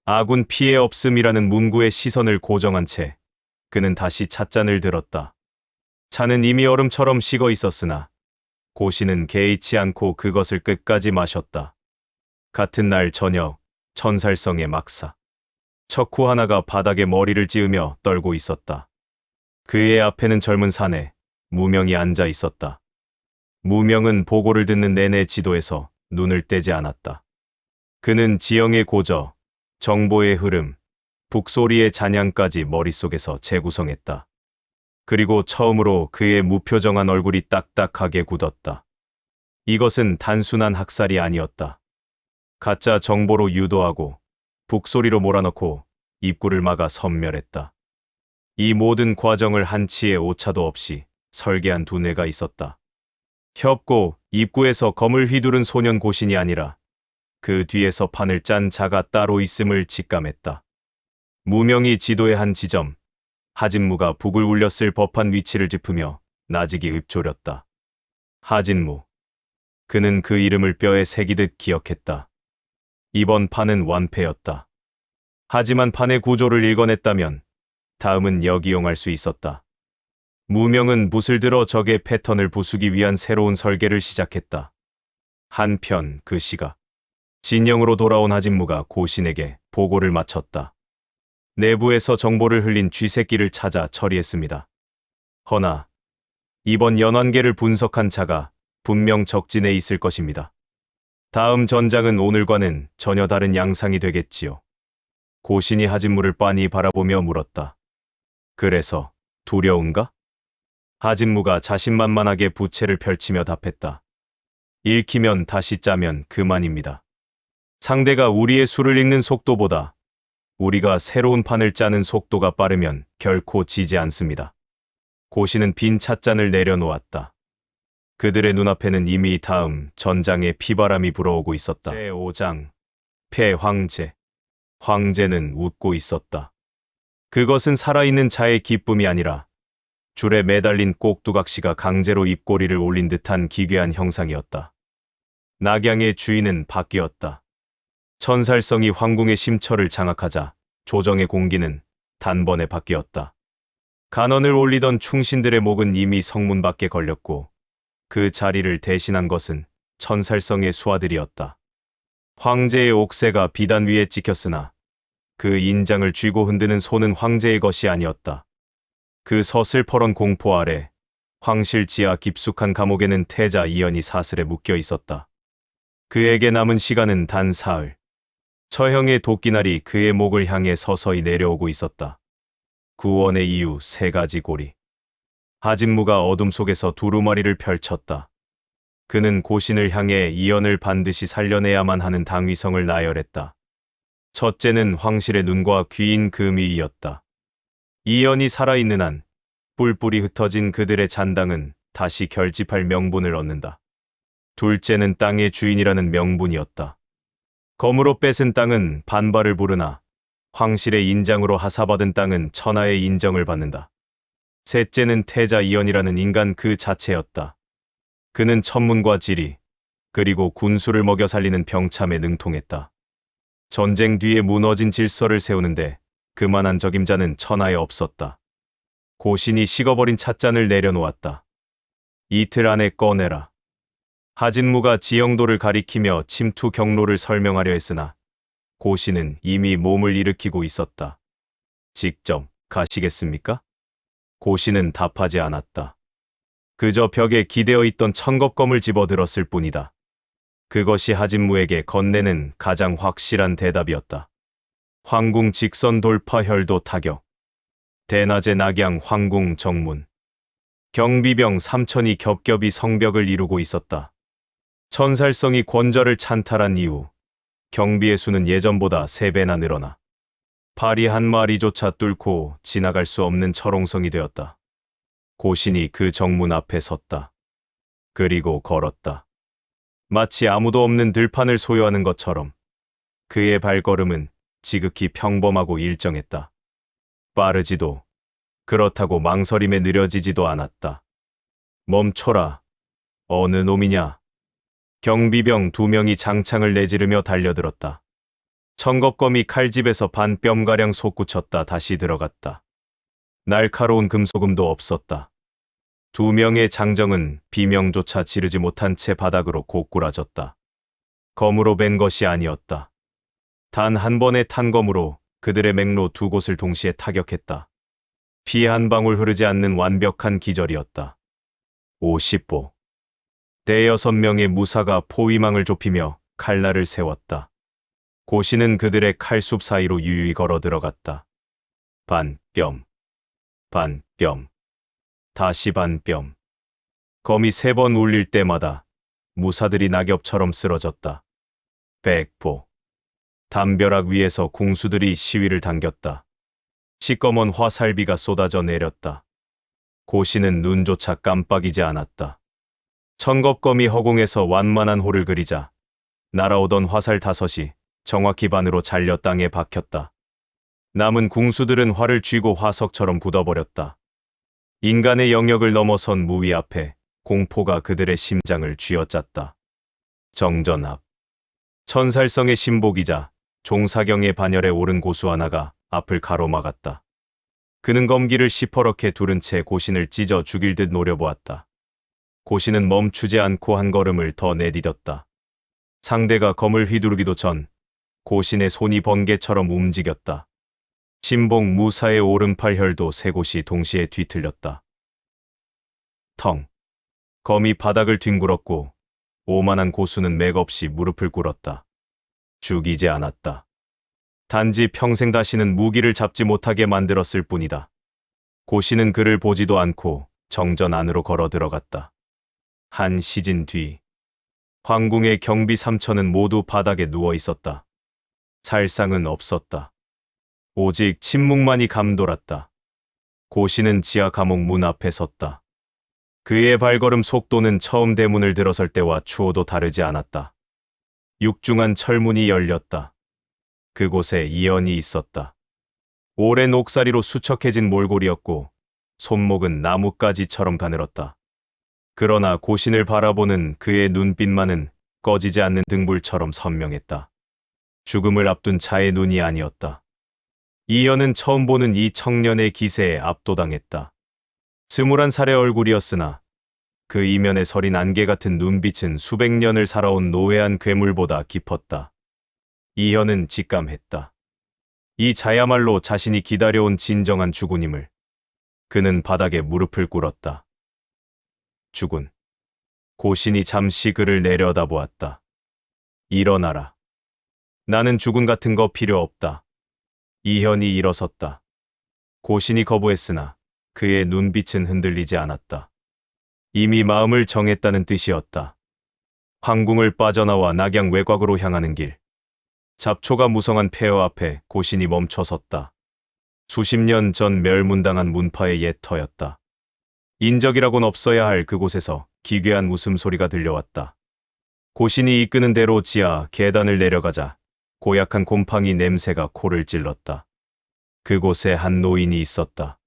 아군 피해 없음이라는 문구의 시선을 고정한 채 그는 다시 찻잔을 들었다. 차는 이미 얼음처럼 식어 있었으나 고신은 개의치 않고 그것을 끝까지 마셨다. 같은 날 저녁, 천살성의 막사. 척후 하나가 바닥에 머리를 찌으며 떨고 있었다. 그의 앞에는 젊은 사내, 무명이 앉아 있었다. 무명은 보고를 듣는 내내 지도에서 눈을 떼지 않았다. 그는 지형의 고저, 정보의 흐름, 북소리의 잔향까지 머릿속에서 재구성했다. 그리고 처음으로 그의 무표정한 얼굴이 딱딱하게 굳었다. 이것은 단순한 학살이 아니었다. 가짜 정보로 유도하고 북소리로 몰아넣고 입구를 막아 섬멸했다. 이 모든 과정을 한치의 오차도 없이 설계한 두뇌가 있었다. 협고 입구에서 검을 휘두른 소년 고신이 아니라 그 뒤에서 판을 짠 자가 따로 있음을 직감했다. 무명이 지도의 한 지점, 하진무가 북을 울렸을 법한 위치를 짚으며 나직이 읊조렸다. 하진무. 그는 그 이름을 뼈에 새기듯 기억했다. 이번 판은 완패였다. 하지만 판의 구조를 읽어냈다면 다음은 역이용할 수 있었다. 무명은 붓을 들어 적의 패턴을 부수기 위한 새로운 설계를 시작했다. 한편 그 시각, 진영으로 돌아온 하진무가 고신에게 보고를 마쳤다. 내부에서 정보를 흘린 쥐새끼를 찾아 처리했습니다. 허나 이번 연환계를 분석한 자가 분명 적진에 있을 것입니다. 다음 전장은 오늘과는 전혀 다른 양상이 되겠지요. 고신이 하진무를 빤히 바라보며 물었다. 그래서 두려운가? 하진무가 자신만만하게 부채를 펼치며 답했다. 읽히면 다시 짜면 그만입니다. 상대가 우리의 수를 읽는 속도보다 우리가 새로운 판을 짜는 속도가 빠르면 결코 지지 않습니다. 고신은 빈 찻잔을 내려놓았다. 그들의 눈앞에는 이미 다음 전장의 피바람이 불어오고 있었다. 제5장 폐황제. 황제는 웃고 있었다. 그것은 살아있는 자의 기쁨이 아니라 줄에 매달린 꼭두각시가 강제로 입꼬리를 올린 듯한 기괴한 형상이었다. 낙양의 주인은 바뀌었다. 천살성이 황궁의 심처를 장악하자 조정의 공기는 단번에 바뀌었다. 간언을 올리던 충신들의 목은 이미 성문 밖에 걸렸고 그 자리를 대신한 것은 천살성의 수하들이었다. 황제의 옥새가 비단 위에 찍혔으나 그 인장을 쥐고 흔드는 손은 황제의 것이 아니었다. 그 서슬퍼런 공포 아래 황실 지하 깊숙한 감옥에는 태자 이연이 사슬에 묶여 있었다. 그에게 남은 시간은 단 사흘. 처형의 도끼날이 그의 목을 향해 서서히 내려오고 있었다. 구원의 이유 3가지 고리. 하진무가 어둠 속에서 두루마리를 펼쳤다. 그는 고신을 향해 이연을 반드시 살려내야만 하는 당위성을 나열했다. 첫째는 황실의 눈과 귀인 금위이었다. 이연이 살아있는 한 뿔뿔이 흩어진 그들의 잔당은 다시 결집할 명분을 얻는다. 둘째는 땅의 주인이라는 명분이었다. 검으로 뺏은 땅은 반발을 부르나 황실의 인장으로 하사받은 땅은 천하의 인정을 받는다. 셋째는 태자 이연이라는 인간 그 자체였다. 그는 천문과 지리, 그리고 군수를 먹여 살리는 병참에 능통했다. 전쟁 뒤에 무너진 질서를 세우는데 그만한 적임자는 천하에 없었다. 고신이 식어버린 찻잔을 내려놓았다. 이틀 안에 꺼내라. 하진무가 지형도를 가리키며 침투 경로를 설명하려 했으나 고신은 이미 몸을 일으키고 있었다. 직접 가시겠습니까? 고신은 답하지 않았다. 그저 벽에 기대어 있던 청겁검을 집어들었을 뿐이다. 그것이 하진무에게 건네는 가장 확실한 대답이었다. 황궁 직선 돌파 혈도 타격. 대낮의 낙양 황궁 정문. 경비병 3천이 겹겹이 성벽을 이루고 있었다. 천살성이 권좌를 찬탈한 이후 경비의 수는 예전보다 3배나 늘어나 파리 한 마리조차 뚫고 지나갈 수 없는 철옹성이 되었다. 고신이 그 정문 앞에 섰다. 그리고 걸었다. 마치 아무도 없는 들판을 소유하는 것처럼 그의 발걸음은 지극히 평범하고 일정했다. 빠르지도 그렇다고 망설임에 느려지지도 않았다. 멈춰라. 어느 놈이냐? 경비병 2명이 장창을 내지르며 달려들었다. 청겁검이 칼집에서 반 뼘가량 솟구쳤다 다시 들어갔다. 날카로운 금소금도 없었다. 2명의 장정은 비명조차 지르지 못한 채 바닥으로 고꾸라졌다. 검으로 벤 것이 아니었다. 단 한 번의 탄검으로 그들의 맥로 두 곳을 동시에 타격했다. 피 한 방울 흐르지 않는 완벽한 기절이었다. 50보. 대여섯 명의 무사가 포위망을 좁히며 칼날을 세웠다. 고신은 그들의 칼숲 사이로 유유히 걸어 들어갔다. 반뼘. 반뼘. 다시 반뼘. 검이 3번 울릴 때마다 무사들이 낙엽처럼 쓰러졌다. 100보. 담벼락 위에서 궁수들이 시위를 당겼다. 시꺼먼 화살비가 쏟아져 내렸다. 고신은 눈조차 깜빡이지 않았다. 천겁검이 허공에서 완만한 호를 그리자 날아오던 화살 5이 정확히 반으로 잘려 땅에 박혔다. 남은 궁수들은 활을 쥐고 화석처럼 굳어버렸다. 인간의 영역을 넘어선 무위 앞에 공포가 그들의 심장을 쥐어짰다. 정전 앞. 천살성의 신복이자 종사경의 반열에 오른 고수 하나가 앞을 가로막았다. 그는 검기를 시퍼렇게 두른 채 고신을 찢어 죽일 듯 노려보았다. 고신은 멈추지 않고 한 걸음을 더 내디뎠다. 상대가 검을 휘두르기도 전 고신의 손이 번개처럼 움직였다. 신복 무사의 오른팔 혈도 3곳이 동시에 뒤틀렸다. 텅. 검이 바닥을 뒹굴었고 오만한 고수는 맥없이 무릎을 꿇었다. 죽이지 않았다. 단지 평생 다시는 무기를 잡지 못하게 만들었을 뿐이다. 고신은 그를 보지도 않고 정전 안으로 걸어 들어갔다. 한 시진 뒤 황궁의 경비 3천은 모두 바닥에 누워 있었다. 살상은 없었다. 오직 침묵만이 감돌았다. 고신은 지하 감옥 문 앞에 섰다. 그의 발걸음 속도는 처음 대문을 들어설 때와 추호도 다르지 않았다. 육중한 철문이 열렸다. 그곳에 이연이 있었다. 오랜 옥사리로 수척해진 몰골이었고 손목은 나뭇가지처럼 가늘었다. 그러나 고신을 바라보는 그의 눈빛만은 꺼지지 않는 등불처럼 선명했다. 죽음을 앞둔 자의 눈이 아니었다. 이연은 처음 보는 이 청년의 기세에 압도당했다. 21살의 얼굴이었으나 그 이면에 서린 안개 같은 눈빛은 수백 년을 살아온 노회한 괴물보다 깊었다. 이현은 직감했다. 이 자야말로 자신이 기다려온 진정한 주군임을. 그는 바닥에 무릎을 꿇었다. 주군. 고신이 잠시 그를 내려다보았다. 일어나라. 나는 주군 같은 거 필요 없다. 이현이 일어섰다. 고신이 거부했으나 그의 눈빛은 흔들리지 않았다. 이미 마음을 정했다는 뜻이었다. 황궁을 빠져나와 낙양 외곽으로 향하는 길. 잡초가 무성한 폐허 앞에 고신이 멈춰섰다. 수십 년 전 멸문당한 문파의 옛 터였다. 인적이라곤 없어야 할 그곳에서 기괴한 웃음소리가 들려왔다. 고신이 이끄는 대로 지하 계단을 내려가자 고약한 곰팡이 냄새가 코를 찔렀다. 그곳에 한 노인이 있었다.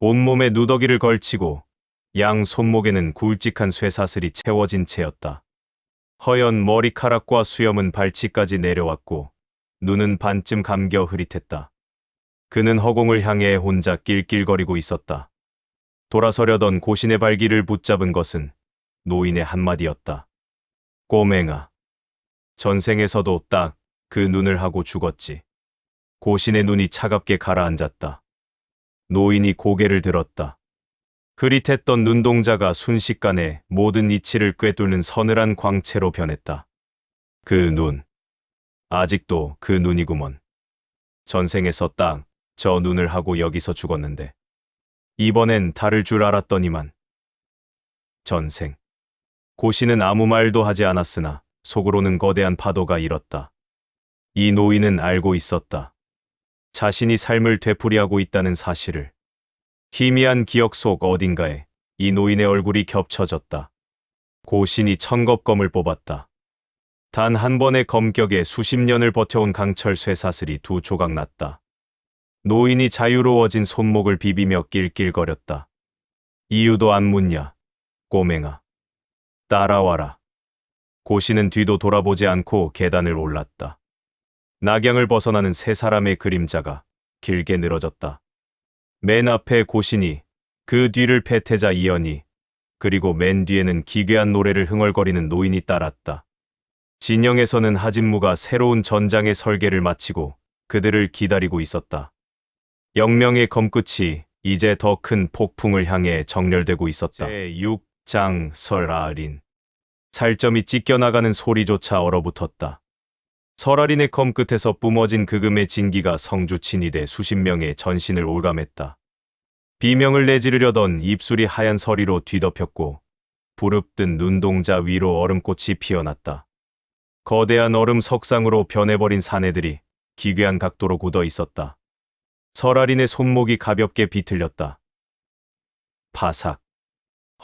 온몸에 누더기를 걸치고 양 손목에는 굵직한 쇠사슬이 채워진 채였다. 허연 머리카락과 수염은 발치까지 내려왔고 눈은 반쯤 감겨 흐릿했다. 그는 허공을 향해 혼자 낄낄거리고 있었다. 돌아서려던 고신의 발길을 붙잡은 것은 노인의 한마디였다. 꼬맹아. 전생에서도 딱 그 눈을 하고 죽었지. 고신의 눈이 차갑게 가라앉았다. 노인이 고개를 들었다. 흐릿했던 눈동자가 순식간에 모든 이치를 꿰뚫는 서늘한 광채로 변했다. 그 눈. 아직도 그 눈이구먼. 전생에서 딱 저 눈을 하고 여기서 죽었는데 이번엔 다를 줄 알았더니만. 전생. 고신은 아무 말도 하지 않았으나 속으로는 거대한 파도가 일었다. 이 노인은 알고 있었다. 자신이 삶을 되풀이하고 있다는 사실을. 희미한 기억 속 어딘가에 이 노인의 얼굴이 겹쳐졌다. 고신이 천겁검을 뽑았다. 단 한 번의 검격에 수십 년을 버텨온 강철 쇠사슬이 두 조각 났다. 노인이 자유로워진 손목을 비비며 낄낄거렸다. 이유도 안 묻냐, 꼬맹아. 따라와라. 고신은 뒤도 돌아보지 않고 계단을 올랐다. 낙양을 벗어나는 세 사람의 그림자가 길게 늘어졌다. 맨 앞에 고신이, 그 뒤를 패태자 이연이, 그리고 맨 뒤에는 기괴한 노래를 흥얼거리는 노인이 따랐다. 진영에서는 하진무가 새로운 전장의 설계를 마치고 그들을 기다리고 있었다. 영명의 검끝이 이제 더 큰 폭풍을 향해 정렬되고 있었다. 제6장 설아린. 살점이 찢겨나가는 소리조차 얼어붙었다. 설아린의 검끝에서 뿜어진 그금의 진기가 성주친이 돼 수십 명의 전신을 올감했다. 비명을 내지르려던 입술이 하얀 서리로 뒤덮였고 부릅뜬 눈동자 위로 얼음꽃이 피어났다. 거대한 얼음 석상으로 변해버린 사내들이 기괴한 각도로 굳어 있었다. 설아린의 손목이 가볍게 비틀렸다. 파삭.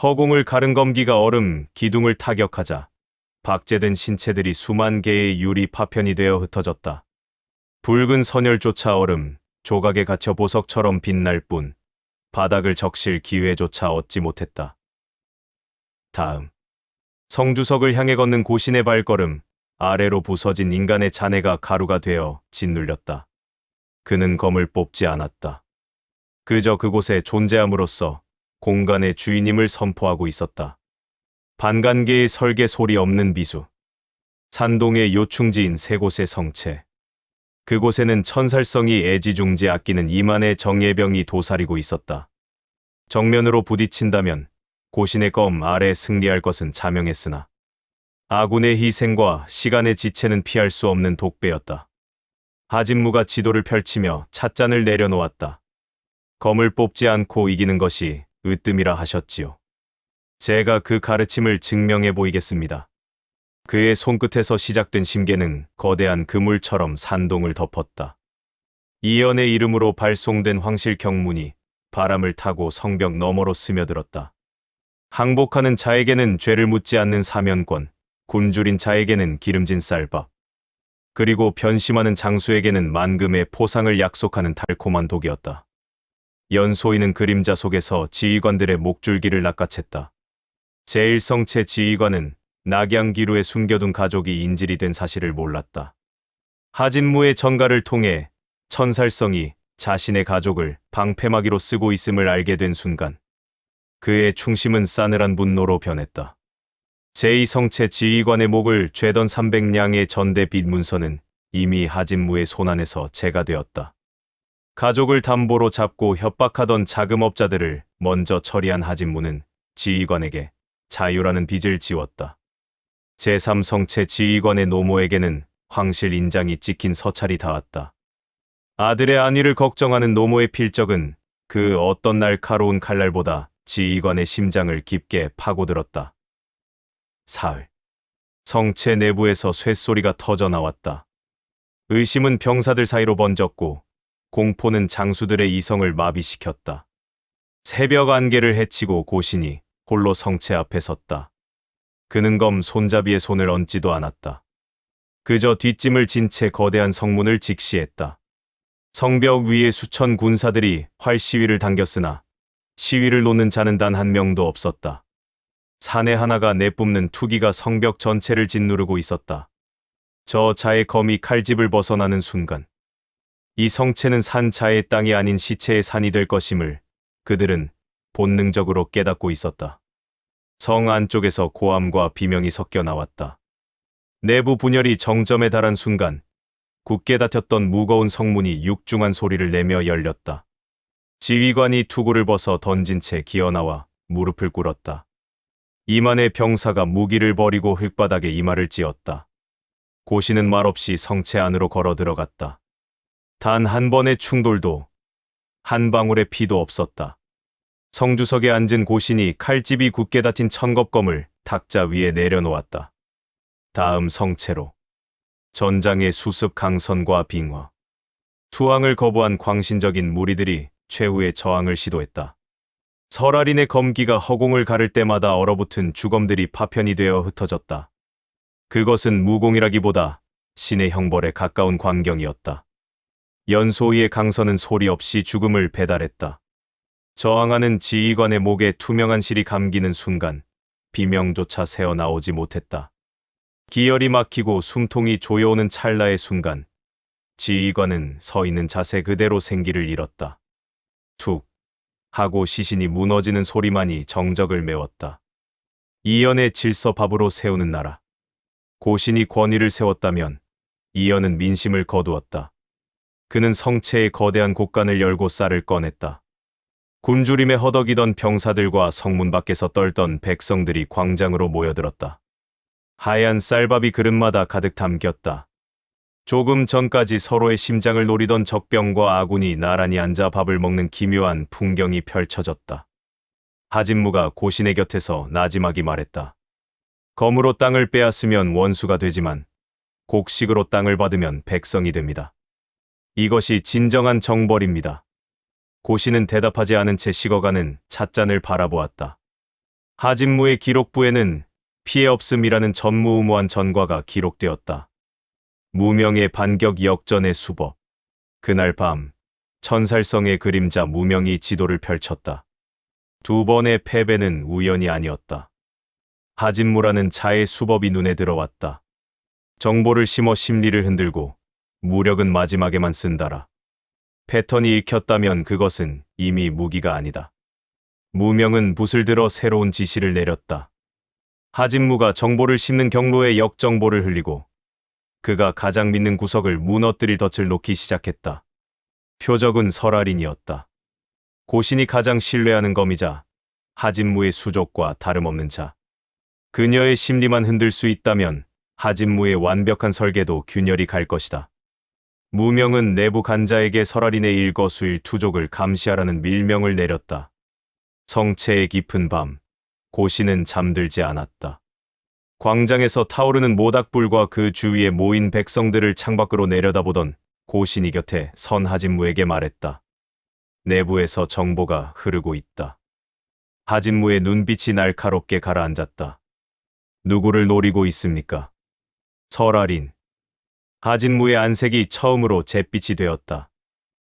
허공을 가른 검기가 얼음 기둥을 타격하자 박제된 신체들이 수만 개의 유리 파편이 되어 흩어졌다. 붉은 선혈조차 얼음 조각에 갇혀 보석처럼 빛날 뿐 바닥을 적실 기회조차 얻지 못했다. 다음. 성주석을 향해 걷는 고신의 발걸음, 아래로 부서진 인간의 잔해가 가루가 되어 짓눌렸다. 그는 검을 뽑지 않았다. 그저 그곳에 존재함으로써 공간의 주인임을 선포하고 있었다. 반간계의 설계 소리 없는 비수. 산동의 요충지인 세 곳의 성체. 그곳에는 천살성이 애지중지 아끼는 이만의 정예병이 도사리고 있었다. 정면으로 부딪힌다면 고신의 검 아래 승리할 것은 자명했으나 아군의 희생과 시간의 지체는 피할 수 없는 독배였다. 하진무가 지도를 펼치며 찻잔을 내려놓았다. 검을 뽑지 않고 이기는 것이 으뜸이라 하셨지요. 제가 그 가르침을 증명해 보이겠습니다. 그의 손끝에서 시작된 심계는 거대한 그물처럼 산동을 덮었다. 이연의 이름으로 발송된 황실 경문이 바람을 타고 성벽 너머로 스며들었다. 항복하는 자에게는 죄를 묻지 않는 사면권, 굶주린 자에게는 기름진 쌀밥, 그리고 변심하는 장수에게는 만금의 포상을 약속하는 달콤한 독이었다. 연소인은 그림자 속에서 지휘관들의 목줄기를 낚아챘다. 제1성체 지휘관은 낙양기루에 숨겨둔 가족이 인질이 된 사실을 몰랐다. 하진무의 전가를 통해 천살성이 자신의 가족을 방패막이로 쓰고 있음을 알게 된 순간 그의 충심은 싸늘한 분노로 변했다. 제2성체 지휘관의 목을 죄던 300량의 전대 빗문서는 이미 하진무의 손안에서 제가 되었다. 가족을 담보로 잡고 협박하던 자금업자들을 먼저 처리한 하진무는 지휘관에게 자유라는 빚을 지웠다. 제3성체 지휘관의 노모에게는 황실 인장이 찍힌 서찰이 닿았다. 아들의 안위를 걱정하는 노모의 필적은 그 어떤 날카로운 칼날보다 지휘관의 심장을 깊게 파고들었다. 사흘. 성체 내부에서 쇳소리가 터져 나왔다. 의심은 병사들 사이로 번졌고 공포는 장수들의 이성을 마비시켰다. 새벽 안개를 헤치고 고신이 홀로 성체 앞에 섰다. 그는 검 손잡이에 손을 얹지도 않았다. 그저 뒷짐을 진 채 거대한 성문을 직시했다. 성벽 위에 수천 군사들이 활 시위를 당겼으나 시위를 놓는 자는 단 한 명도 없었다. 사내 하나가 내뿜는 투기가 성벽 전체를 짓누르고 있었다. 저 자의 검이 칼집을 벗어나는 순간 이 성체는 산 자의 땅이 아닌 시체의 산이 될 것임을 그들은 본능적으로 깨닫고 있었다. 성 안쪽에서 고함과 비명이 섞여 나왔다. 내부 분열이 정점에 달한 순간 굳게 닫혔던 무거운 성문이 육중한 소리를 내며 열렸다. 지휘관이 투구를 벗어 던진 채 기어나와 무릎을 꿇었다. 이만의 병사가 무기를 버리고 흙바닥에 이마를 찧었다. 고신은 말없이 성체 안으로 걸어 들어갔다. 단 한 번의 충돌도, 한 방울의 피도 없었다. 성주석에 앉은 고신이 칼집이 굳게 닫힌 천겁검을 탁자 위에 내려놓았다. 다음 성체로 전장의 수습 강선과 빙화, 투항을 거부한 광신적인 무리들이 최후의 저항을 시도했다. 설아린의 검기가 허공을 가를 때마다 얼어붙은 주검들이 파편이 되어 흩어졌다. 그것은 무공이라기보다 신의 형벌에 가까운 광경이었다. 연소위의 강선은 소리 없이 죽음을 배달했다. 저항하는 지휘관의 목에 투명한 실이 감기는 순간 비명조차 새어나오지 못했다. 기혈이 막히고 숨통이 조여오는 찰나의 순간 지휘관은 서 있는 자세 그대로 생기를 잃었다. 툭 하고 시신이 무너지는 소리만이 정적을 메웠다. 이연의 질서 밥으로 세우는 나라. 고신이 권위를 세웠다면 이연은 민심을 거두었다. 그는 성체의 거대한 곡간을 열고 쌀을 꺼냈다. 굶주림에 허덕이던 병사들과 성문 밖에서 떨던 백성들이 광장으로 모여들었다. 하얀 쌀밥이 그릇마다 가득 담겼다. 조금 전까지 서로의 심장을 노리던 적병과 아군이 나란히 앉아 밥을 먹는 기묘한 풍경이 펼쳐졌다. 하진무가 고신의 곁에서 나지막이 말했다. 검으로 땅을 빼앗으면 원수가 되지만 곡식으로 땅을 받으면 백성이 됩니다. 이것이 진정한 정벌입니다. 고신은 대답하지 않은 채 식어가는 찻잔을 바라보았다. 하진무의 기록부에는 피해 없음이라는 전무후무한 전과가 기록되었다. 무명의 반격 역전의 수법. 그날 밤 천살성의 그림자 무명이 지도를 펼쳤다. 두 번의 패배는 우연이 아니었다. 하진무라는 자의 수법이 눈에 들어왔다. 정보를 심어 심리를 흔들고 무력은 마지막에만 쓴다라. 패턴이 읽혔다면 그것은 이미 무기가 아니다. 무명은 붓을 들어 새로운 지시를 내렸다. 하진무가 정보를 심는 경로에 역정보를 흘리고 그가 가장 믿는 구석을 무너뜨릴 덫을 놓기 시작했다. 표적은 설알인이었다. 고신이 가장 신뢰하는 검이자 하진무의 수족과 다름없는 자. 그녀의 심리만 흔들 수 있다면 하진무의 완벽한 설계도 균열이 갈 것이다. 무명은 내부 간자에게 설알인의 일거수일투족을 감시하라는 밀명을 내렸다. 성체의 깊은 밤, 고신은 잠들지 않았다. 광장에서 타오르는 모닥불과 그 주위에 모인 백성들을 창밖으로 내려다보던 고신이 곁에 선 하진무에게 말했다. 내부에서 정보가 흐르고 있다. 하진무의 눈빛이 날카롭게 가라앉았다. 누구를 노리고 있습니까? 설알인. 하진무의 안색이 처음으로 잿빛이 되었다.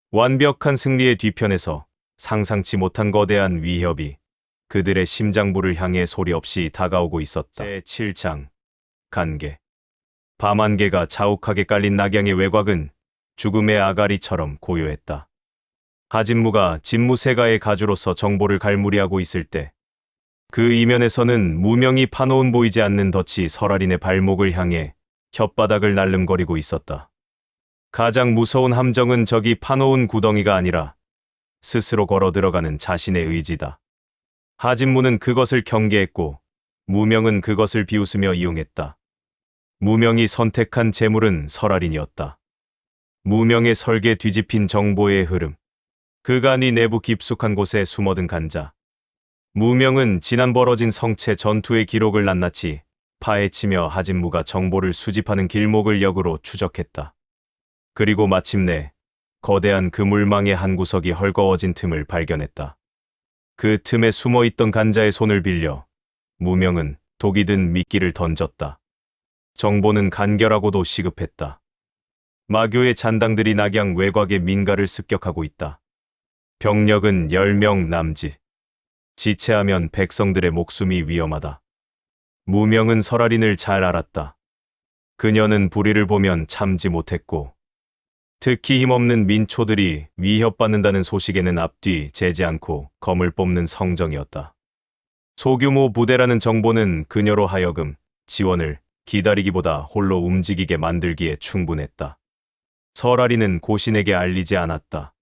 완벽한 승리의 뒤편에서 상상치 못한 거대한 위협이 그들의 심장부를 향해 소리 없이 다가오고 있었다. 제7장 간계. 밤안개가 자욱하게 깔린 낙양의 외곽은 죽음의 아가리처럼 고요했다. 하진무가 진무세가의 가주로서 정보를 갈무리하고 있을 때 그 이면에서는 무명이 파놓은 보이지 않는 덫이 설알인의 발목을 향해 혓바닥을 날름거리고 있었다. 가장 무서운 함정은 저기 파놓은 구덩이가 아니라 스스로 걸어 들어가는 자신의 의지다. 하진무는 그것을 경계했고 무명은 그것을 비웃으며 이용했다. 무명이 선택한 재물은 설알인이었다. 무명의 설계 뒤집힌 정보의 흐름. 그간이 내부 깊숙한 곳에 숨어든 간자. 무명은 지난 벌어진 성체 전투의 기록을 낱낱이 파헤치며 하진무가 정보를 수집하는 길목을 역으로 추적했다. 그리고 마침내 거대한 그물망의 한 구석이 헐거워진 틈을 발견했다. 그 틈에 숨어있던 간자의 손을 빌려 무명은 독이 든 미끼를 던졌다. 정보는 간결하고도 시급했다. 마교의 잔당들이 낙양 외곽의 민가를 습격하고 있다. 병력은 10명 남짓. 지체하면 백성들의 목숨이 위험하다. 무명은 설알인을 잘 알았다. 그녀는 불의를 보면 참지 못했고 특히 힘없는 민초들이 위협받는다는 소식에는 앞뒤 재지 않고 검을 뽑는 성정이었다. 소규모 부대라는 정보는 그녀로 하여금 지원을 기다리기보다 홀로 움직이게 만들기에 충분했다. 설알인은 고신에게 알리지 않았다.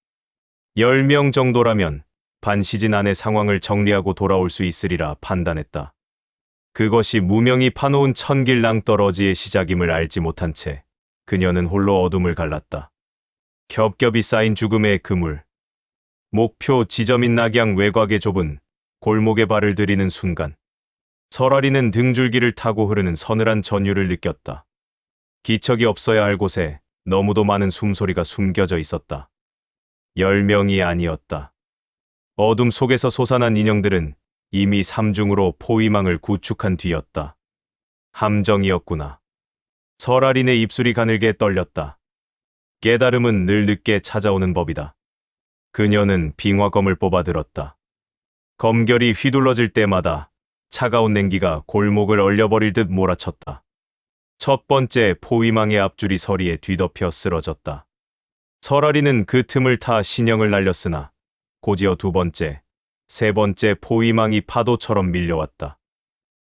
10명 정도라면 반 시즌 안에 상황을 정리하고 돌아올 수 있으리라 판단했다. 그것이 무명이 파놓은 천길 낭떠러지의 시작임을 알지 못한 채 그녀는 홀로 어둠을 갈랐다. 겹겹이 쌓인 죽음의 그물. 목표 지점인 낙양 외곽의 좁은 골목에 발을 들이는 순간 설알인은 등줄기를 타고 흐르는 서늘한 전율을 느꼈다. 기척이 없어야 할 곳에 너무도 많은 숨소리가 숨겨져 있었다. 10명이 아니었다. 어둠 속에서 솟아난 인형들은 이미 삼중으로 포위망을 구축한 뒤였다. 함정이었구나. 설알인의 입술이 가늘게 떨렸다. 깨달음은 늘 늦게 찾아오는 법이다. 그녀는 빙화검을 뽑아들었다. 검결이 휘둘러질 때마다 차가운 냉기가 골목을 얼려버릴 듯 몰아쳤다. 첫 번째 포위망의 앞줄이 서리에 뒤덮여 쓰러졌다. 설알인은 그 틈을 타 신형을 날렸으나 곧이어 두 번째, 세 번째 포위망이 파도처럼 밀려왔다.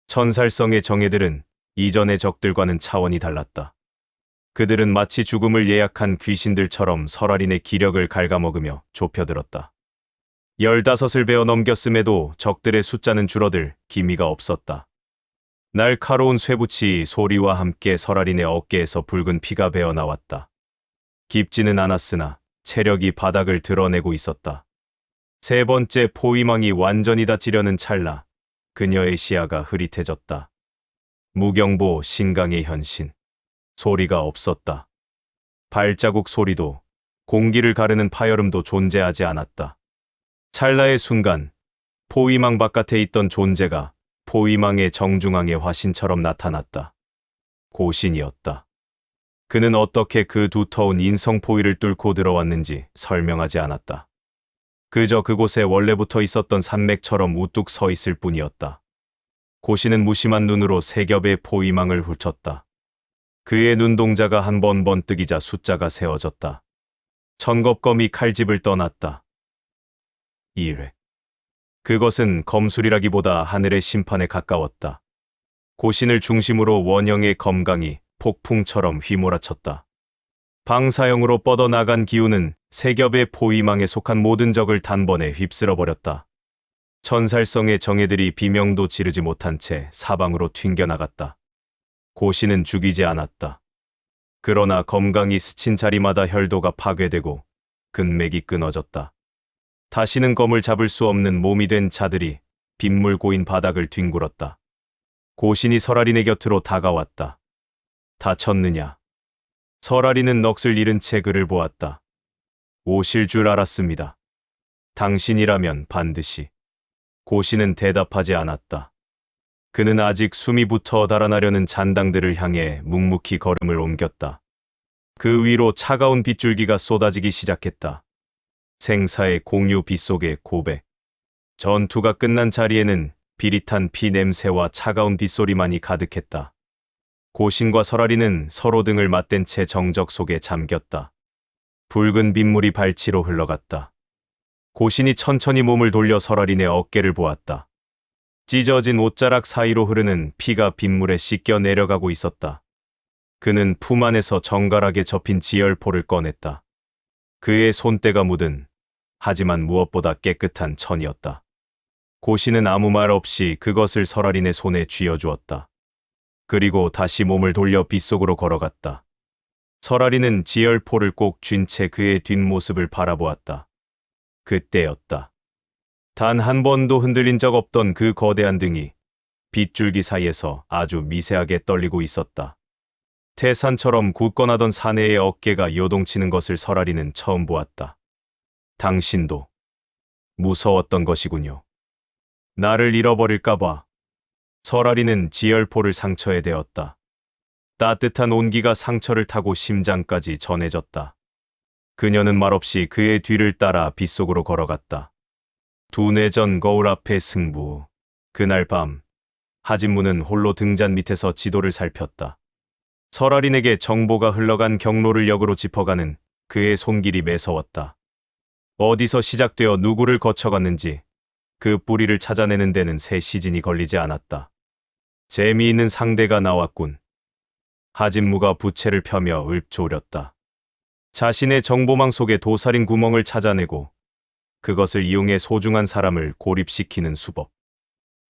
천살성의 정예들은 이전의 적들과는 차원이 달랐다. 그들은 마치 죽음을 예약한 귀신들처럼 설아린의 기력을 갉아먹으며 좁혀들었다. 15을 베어 넘겼음에도 적들의 숫자는 줄어들 기미가 없었다. 날카로운 쇠붙이 소리와 함께 설아린의 어깨에서 붉은 피가 배어 나왔다. 깊지는 않았으나 체력이 바닥을 드러내고 있었다. 세 번째 포위망이 완전히 닫히려는 찰나 그녀의 시야가 흐릿해졌다. 무경보 신강의 현신. 소리가 없었다. 발자국 소리도 공기를 가르는 파열음도 존재하지 않았다. 찰나의 순간 포위망 바깥에 있던 존재가 포위망의 정중앙의 화신처럼 나타났다. 고신이었다. 그는 어떻게 그 두터운 인성 포위를 뚫고 들어왔는지 설명하지 않았다. 그저 그곳에 원래부터 있었던 산맥처럼 우뚝 서 있을 뿐이었다. 고신은 무심한 눈으로 세 겹의 포위망을 훑었다. 그의 눈동자가 한 번 번뜩이자 숫자가 세워졌다. 천겁검이 칼집을 떠났다. 1회. 그것은 검술이라기보다 하늘의 심판에 가까웠다. 고신을 중심으로 원형의 검강이 폭풍처럼 휘몰아쳤다. 방사형으로 뻗어나간 기운은 세 겹의 포위망에 속한 모든 적을 단번에 휩쓸어버렸다. 천살성의 정예들이 비명도 지르지 못한 채 사방으로 튕겨나갔다. 고신은 죽이지 않았다. 그러나 검강이 스친 자리마다 혈도가 파괴되고 근맥이 끊어졌다. 다시는 검을 잡을 수 없는 몸이 된 자들이 빗물 고인 바닥을 뒹굴었다. 고신이 설아린의 곁으로 다가왔다. 다쳤느냐? 설아린은 넋을 잃은 채 그를 보았다. 오실 줄 알았습니다. 당신이라면 반드시. 고신은 대답하지 않았다. 그는 아직 숨이 붙어 달아나려는 잔당들을 향해 묵묵히 걸음을 옮겼다. 그 위로 차가운 빗줄기가 쏟아지기 시작했다. 생사의 공유 빗속의 고백. 전투가 끝난 자리에는 비릿한 피 냄새와 차가운 빗소리만이 가득했다. 고신과 설아린은 서로 등을 맞댄 채 정적 속에 잠겼다. 붉은 빗물이 발치로 흘러갔다. 고신이 천천히 몸을 돌려 설아린의 어깨를 보았다. 찢어진 옷자락 사이로 흐르는 피가 빗물에 씻겨 내려가고 있었다. 그는 품 안에서 정갈하게 접힌 지혈포를 꺼냈다. 그의 손때가 묻은 하지만 무엇보다 깨끗한 천이었다. 고신은 아무 말 없이 그것을 설아린의 손에 쥐어주었다. 그리고 다시 몸을 돌려 빗속으로 걸어갔다. 설아린은 지혈포를 꼭 쥔 채 그의 뒷모습을 바라보았다. 그때였다. 단 한 번도 흔들린 적 없던 그 거대한 등이 빗줄기 사이에서 아주 미세하게 떨리고 있었다. 태산처럼 굳건하던 사내의 어깨가 요동치는 것을 설아린은 처음 보았다. 당신도 무서웠던 것이군요. 나를 잃어버릴까봐. 설아린은 지혈포를 상처에 대었다. 따뜻한 온기가 상처를 타고 심장까지 전해졌다. 그녀는 말없이 그의 뒤를 따라 빗속으로 걸어갔다. 두뇌 전 거울 앞의 승부. 그날 밤 하진무는 홀로 등잔 밑에서 지도를 살폈다. 설아린에게 정보가 흘러간 경로를 역으로 짚어가는 그의 손길이 매서웠다. 어디서 시작되어 누구를 거쳐갔는지 그 뿌리를 찾아내는 데는 새 시즌이 걸리지 않았다. 재미있는 상대가 나왔군. 하진무가 부채를 펴며 읊조렸다. 자신의 정보망 속에 도살인 구멍을 찾아내고 그것을 이용해 소중한 사람을 고립시키는 수법.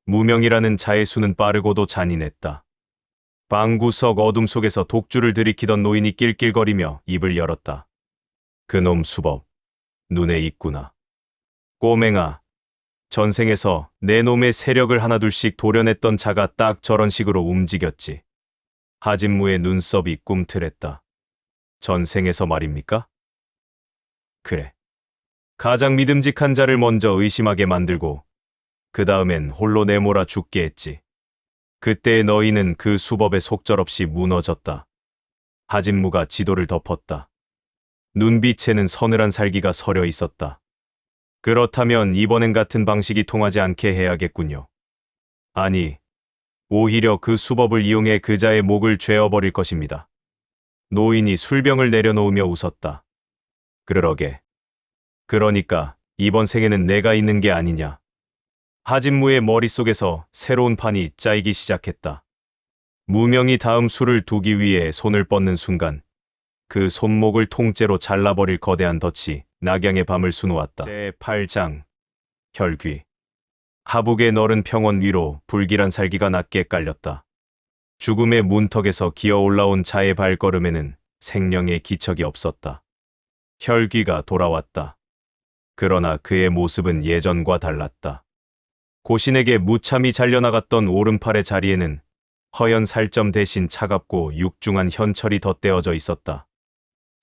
무명이라는 자의 수는 빠르고도 잔인했다. 방구석 어둠 속에서 독주를 들이키던 노인이 낄낄거리며 입을 열었다. 그놈 수법, 눈에 익구나. 꼬맹아, 전생에서 내 놈의 세력을 하나둘씩 도려냈던 자가 딱 저런 식으로 움직였지. 하진무의 눈썹이 꿈틀했다. 전생에서 말입니까? 그래. 가장 믿음직한 자를 먼저 의심하게 만들고 그 다음엔 홀로 내몰아 죽게 했지. 그때의 너희는 그 수법에 속절없이 무너졌다. 하진무가 지도를 덮었다. 눈빛에는 서늘한 살기가 서려 있었다. 그렇다면 이번엔 같은 방식이 통하지 않게 해야겠군요. 아니, 오히려 그 수법을 이용해 그자의 목을 죄어버릴 것입니다. 노인이 술병을 내려놓으며 웃었다. 그러게. 그러니까 이번 생에는 내가 있는 게 아니냐. 하진무의 머릿속에서 새로운 판이 짜이기 시작했다. 무명이 다음 수를 두기 위해 손을 뻗는 순간 그 손목을 통째로 잘라버릴 거대한 덫이 낙양의 밤을 수놓았다. 제8장 혈귀. 하북의 너른 평원 위로 불길한 살기가 낮게 깔렸다. 죽음의 문턱에서 기어 올라온 자의 발걸음에는 생명의 기척이 없었다. 혈귀가 돌아왔다. 그러나 그의 모습은 예전과 달랐다. 고신에게 무참히 잘려나갔던 오른팔의 자리에는 허연 살점 대신 차갑고 육중한 현철이 덧대어져 있었다.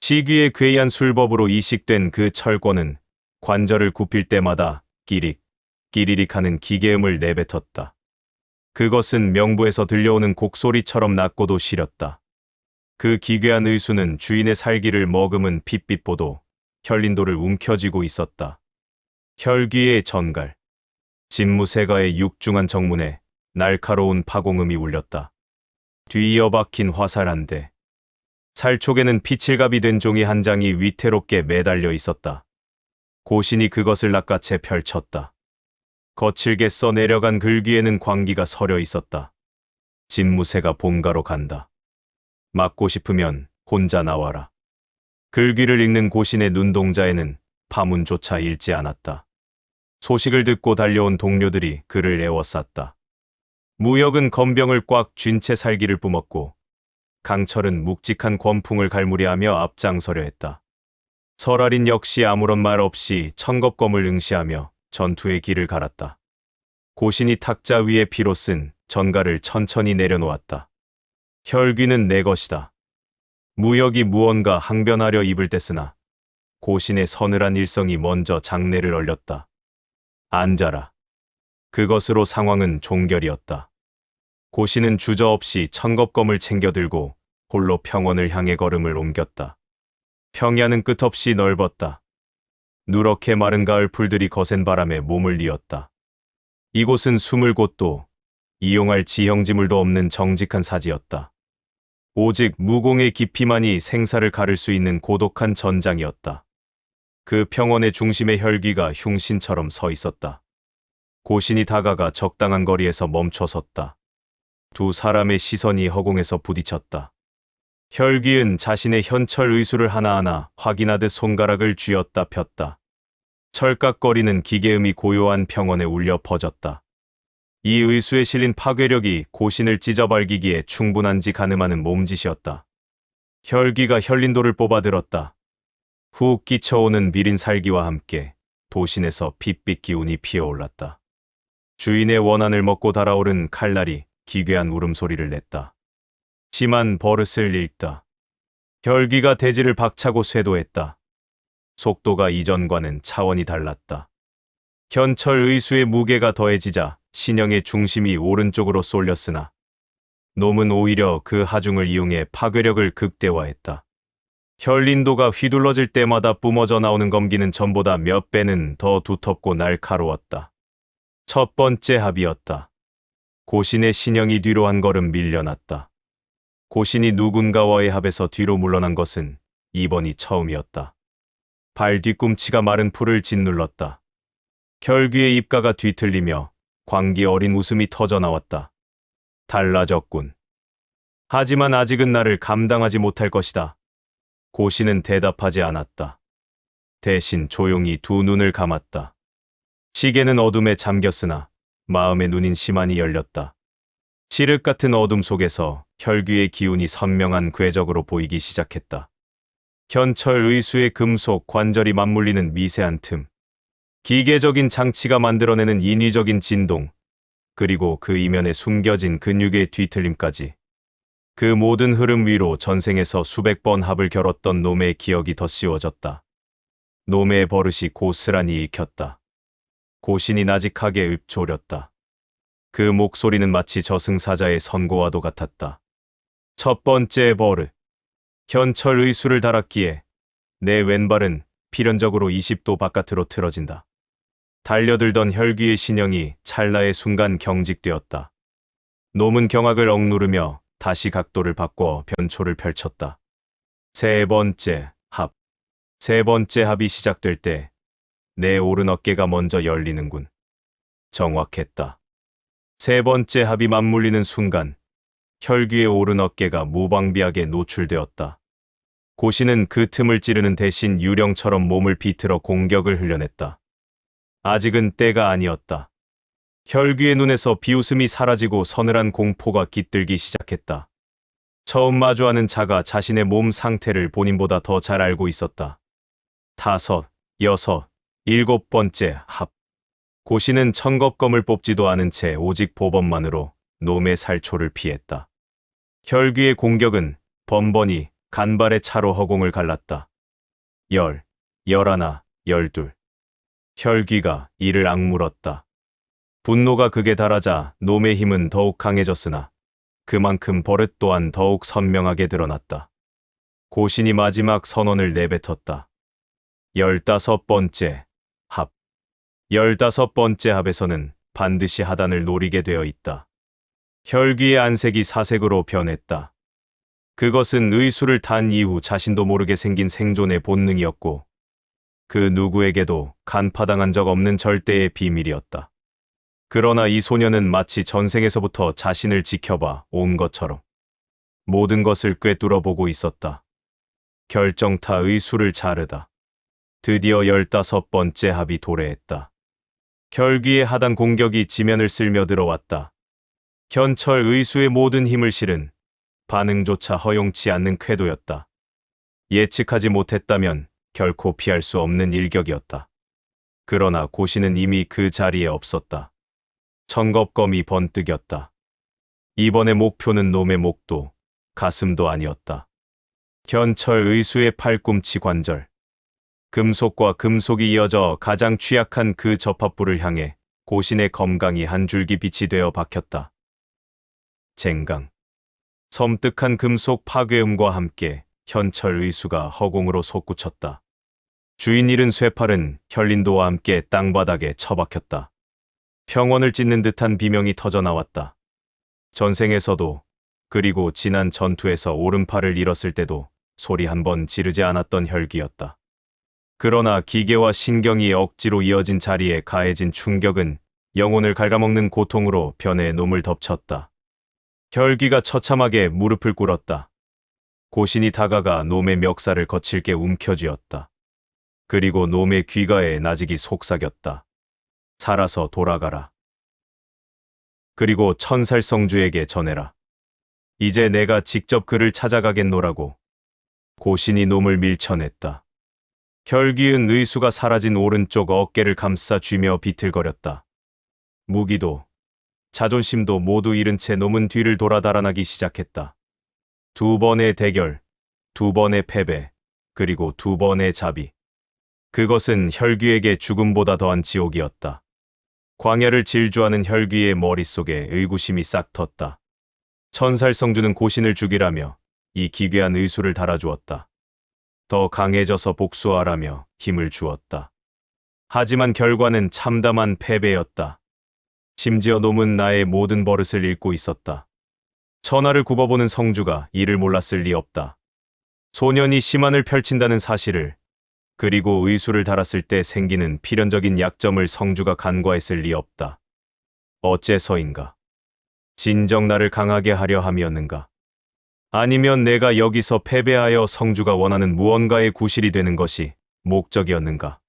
시귀의 괴이한 술법으로 이식된 그 철권은 관절을 굽힐 때마다 끼릭, 끼리릭 하는 기계음을 내뱉었다. 그것은 명부에서 들려오는 곡소리처럼 낮고도 시렸다. 그 기괴한 의수는 주인의 살기를 머금은 핏빛보도 혈린도를 움켜쥐고 있었다. 혈귀의 전갈. 진무세가의 육중한 정문에 날카로운 파공음이 울렸다. 뒤이어 박힌 화살 한 대. 살촉에는 피칠갑이 된 종이 한 장이 위태롭게 매달려 있었다. 고신이 그것을 낚아채 펼쳤다. 거칠게 써내려간 글귀에는 광기가 서려 있었다. 진무새가 본가로 간다. 맞고 싶으면 혼자 나와라. 글귀를 읽는 고신의 눈동자에는 파문조차 읽지 않았다. 소식을 듣고 달려온 동료들이 그를 에워쌌다. 무역은 건병을 꽉 쥔 채 살기를 뿜었고 강철은 묵직한 권풍을 갈무리하며 앞장서려 했다. 설알인 역시 아무런 말 없이 천겁검을 응시하며 전투의 길을 갈았다. 고신이 탁자 위에 피로 쓴 전갈을 천천히 내려놓았다. 혈귀는 내 것이다. 무역이 무언가 항변하려 입을 뗐으나 고신의 서늘한 일성이 먼저 장내를 얼렸다. 앉아라. 그것으로 상황은 종결이었다. 고신은 주저없이 천겁검을 챙겨들고 홀로 평원을 향해 걸음을 옮겼다. 평야는 끝없이 넓었다. 누렇게 마른 가을 풀들이 거센 바람에 몸을 이었다. 이곳은 숨을 곳도 이용할 지형지물도 없는 정직한 사지였다. 오직 무공의 깊이만이 생사를 가를 수 있는 고독한 전장이었다. 그 평원의 중심에 혈귀가 흉신처럼 서 있었다. 고신이 다가가 적당한 거리에서 멈춰섰다. 두 사람의 시선이 허공에서 부딪혔다. 혈귀은 자신의 현철 의수를 하나하나 확인하듯 손가락을 쥐었다 폈다. 철깍거리는 기계음이 고요한 평원에 울려 퍼졌다. 이 의수에 실린 파괴력이 고신을 찢어발기기에 충분한지 가늠하는 몸짓이었다. 혈귀가 혈린도를 뽑아들었다. 훅 끼쳐오는 비린 살기와 함께 도신에서 핏빛 기운이 피어올랐다. 주인의 원한을 먹고 달아오른 칼날이 기괴한 울음소리를 냈다. 심한 버릇을 읽다. 혈귀가 대지를 박차고 쇄도했다. 속도가 이전과는 차원이 달랐다. 현철 의수의 무게가 더해지자 신형의 중심이 오른쪽으로 쏠렸으나 놈은 오히려 그 하중을 이용해 파괴력을 극대화했다. 혈린도가 휘둘러질 때마다 뿜어져 나오는 검기는 전보다 몇 배는 더 두텁고 날카로웠다. 첫 번째 합이었다. 고신의 신형이 뒤로 한 걸음 밀려났다. 고신이 누군가와의 합에서 뒤로 물러난 것은 이번이 처음이었다. 발 뒤꿈치가 마른 풀을 짓눌렀다. 혈귀의 입가가 뒤틀리며 광기 어린 웃음이 터져 나왔다. 달라졌군. 하지만 아직은 나를 감당하지 못할 것이다. 고신은 대답하지 않았다. 대신 조용히 두 눈을 감았다. 시계는 어둠에 잠겼으나 마음의 눈인 시만이 열렸다. 칠흑 같은 어둠 속에서 혈귀의 기운이 선명한 궤적으로 보이기 시작했다. 현철 의수의 금속 관절이 맞물리는 미세한 틈. 기계적인 장치가 만들어내는 인위적인 진동, 그리고 그 이면에 숨겨진 근육의 뒤틀림까지. 그 모든 흐름 위로 전생에서 수백 번 합을 겨뤘던 놈의 기억이 덧씌워졌다. 놈의 버릇이 고스란히 익혔다. 고신이 나직하게 읊조렸다. 그 목소리는 마치 저승사자의 선고와도 같았다. 첫 번째 버릇. 현철 의수를 달았기에 내 왼발은 필연적으로 20도 바깥으로 틀어진다. 달려들던 혈귀의 신형이 찰나의 순간 경직되었다. 놈은 경악을 억누르며 다시 각도를 바꿔 변초를 펼쳤다. 세 번째 합. 세 번째 합이 시작될 때 내 오른 어깨가 먼저 열리는군. 정확했다. 세 번째 합이 맞물리는 순간 혈귀의 오른 어깨가 무방비하게 노출되었다. 고신은 그 틈을 찌르는 대신 유령처럼 몸을 비틀어 공격을 흘려냈다. 아직은 때가 아니었다. 혈귀의 눈에서 비웃음이 사라지고 서늘한 공포가 깃들기 시작했다. 처음 마주하는 자가 자신의 몸 상태를 본인보다 더 잘 알고 있었다. 5, 6, 7번째 합. 고신은 천겁검을 뽑지도 않은 채 오직 보법만으로 놈의 살초를 피했다. 혈귀의 공격은 번번이 간발의 차로 허공을 갈랐다. 10, 11, 12. 혈귀가 이를 악물었다. 분노가 극에 달하자 놈의 힘은 더욱 강해졌으나 그만큼 버릇 또한 더욱 선명하게 드러났다. 고신이 마지막 선언을 내뱉었다. 15번째 합. 15번째 합에서는 반드시 하단을 노리게 되어 있다. 혈귀의 안색이 사색으로 변했다. 그것은 의수를 탄 이후 자신도 모르게 생긴 생존의 본능이었고 그 누구에게도 간파당한 적 없는 절대의 비밀이었다. 그러나 이 소녀는 마치 전생에서부터 자신을 지켜봐 온 것처럼 모든 것을 꿰뚫어 보고 있었다. 결정타 의수를 자르다. 드디어 15번째 합이 도래했다. 혈귀의 하단 공격이 지면을 쓸며 들어왔다. 현철 의수의 모든 힘을 실은 반응조차 허용치 않는 쾌도였다. 예측하지 못했다면 결코 피할 수 없는 일격이었다. 그러나 고신은 이미 그 자리에 없었다. 천겁검이 번뜩였다. 이번의 목표는 놈의 목도 가슴도 아니었다. 현철 의수의 팔꿈치 관절. 금속과 금속이 이어져 가장 취약한 그 접합부를 향해 고신의 검강이 한 줄기 빛이 되어 박혔다. 쟁강. 섬뜩한 금속 파괴음과 함께 현철 의수가 허공으로 솟구쳤다. 주인 잃은 쇠팔은 혈린도와 함께 땅바닥에 처박혔다. 평원을 찢는 듯한 비명이 터져나왔다. 전생에서도 그리고 지난 전투에서 오른팔을 잃었을 때도 소리 한 번 지르지 않았던 혈귀였다. 그러나 기계와 신경이 억지로 이어진 자리에 가해진 충격은 영혼을 갉아먹는 고통으로 변해 놈을 덮쳤다. 혈귀가 처참하게 무릎을 꿇었다. 고신이 다가가 놈의 멱살을 거칠게 움켜쥐었다. 그리고 놈의 귀가에 나직이 속삭였다. 살아서 돌아가라. 그리고 천살성주에게 전해라. 이제 내가 직접 그를 찾아가겠노라고. 고신이 놈을 밀쳐냈다. 혈귀은 의수가 사라진 오른쪽 어깨를 감싸 쥐며 비틀거렸다. 무기도 자존심도 모두 잃은 채 놈은 뒤를 돌아 달아나기 시작했다. 2번의 대결, 2번의 패배, 그리고 2번의 자비. 그것은 혈귀에게 죽음보다 더한 지옥이었다. 광야를 질주하는 혈귀의 머릿속에 의구심이 싹 텄다. 천살성주는 고신을 죽이라며 이 기괴한 의수를 달아주었다. 더 강해져서 복수하라며 힘을 주었다. 하지만 결과는 참담한 패배였다. 심지어 놈은 나의 모든 버릇을 잃고 있었다. 천하를 굽어보는 성주가 이를 몰랐을 리 없다. 소년이 심한을 펼친다는 사실을, 그리고 의수를 달았을 때 생기는 필연적인 약점을 성주가 간과했을 리 없다. 어째서인가? 진정 나를 강하게 하려 함이었는가? 아니면 내가 여기서 패배하여 성주가 원하는 무언가의 구실이 되는 것이 목적이었는가?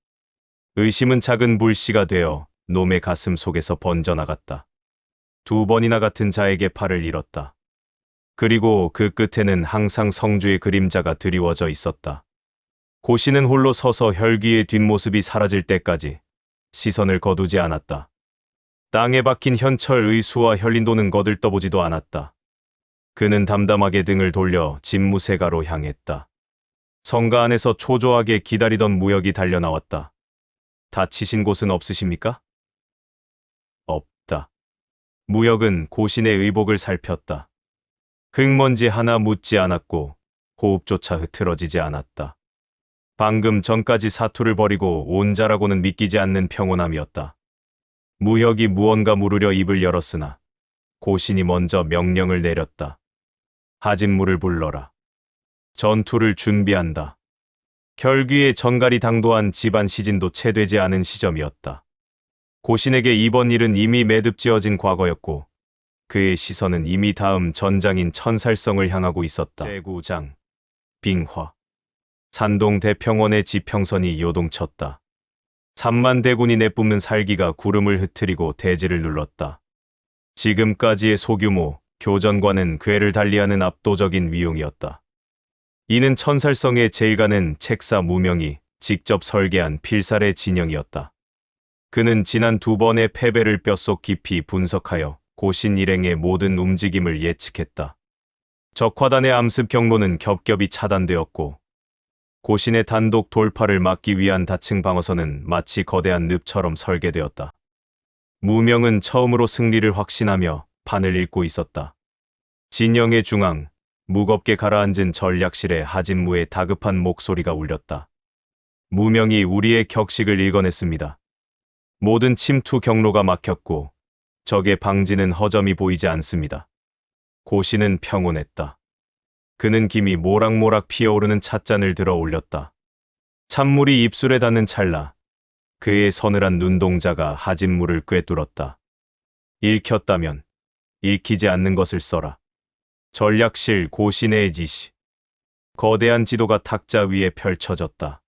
의심은 작은 불씨가 되어 놈의 가슴 속에서 번져나갔다. 2번이나 같은 자에게 팔을 잃었다. 그리고 그 끝에는 항상 성주의 그림자가 드리워져 있었다. 고신은 홀로 서서 혈귀의 뒷모습이 사라질 때까지 시선을 거두지 않았다. 땅에 박힌 현철 의수와 혈린도는 거들떠보지도 않았다. 그는 담담하게 등을 돌려 집무새가로 향했다. 성가 안에서 초조하게 기다리던 무역이 달려나왔다. 다치신 곳은 없으십니까? 없다. 무역은 고신의 의복을 살폈다. 흙먼지 하나 묻지 않았고 호흡조차 흐트러지지 않았다. 방금 전까지 사투를 벌이고 온 자라고는 믿기지 않는 평온함이었다. 무역이 무언가 물으려 입을 열었으나 고신이 먼저 명령을 내렸다. 하진무를 불러라. 전투를 준비한다. 혈귀의 전갈이 당도한 집안 시진도 채 되지 않은 시점이었다. 고신에게 이번 일은 이미 매듭지어진 과거였고 그의 시선은 이미 다음 전장인 천살성을 향하고 있었다. 제9장 빙화. 산동 대평원의 지평선이 요동쳤다. 삼만 대군이 내뿜는 살기가 구름을 흩트리고 대지를 눌렀다. 지금까지의 소규모 교전과는 궤를 달리하는 압도적인 위용이었다. 이는 천살성의 제일가는 책사 무명이 직접 설계한 필살의 진영이었다. 그는 지난 두 번의 패배를 뼛속 깊이 분석하여 고신 일행의 모든 움직임을 예측했다. 적화단의 암습 경로는 겹겹이 차단되었고 고신의 단독 돌파를 막기 위한 다층 방어선은 마치 거대한 늪처럼 설계되었다. 무명은 처음으로 승리를 확신하며 판을 읽고 있었다. 진영의 중앙, 무겁게 가라앉은 전략실에 하진무의 다급한 목소리가 울렸다. 무명이 우리의 격식을 읽어냈습니다. 모든 침투 경로가 막혔고 적의 방지는 허점이 보이지 않습니다. 고신은 평온했다. 그는 김이 모락모락 피어오르는 찻잔을 들어 올렸다. 찬물이 입술에 닿는 찰나 그의 서늘한 눈동자가 하진무를 꿰뚫었다. 읽혔다면 읽히지 않는 것을 써라. 전략실 고신의 지시. 거대한 지도가 탁자 위에 펼쳐졌다.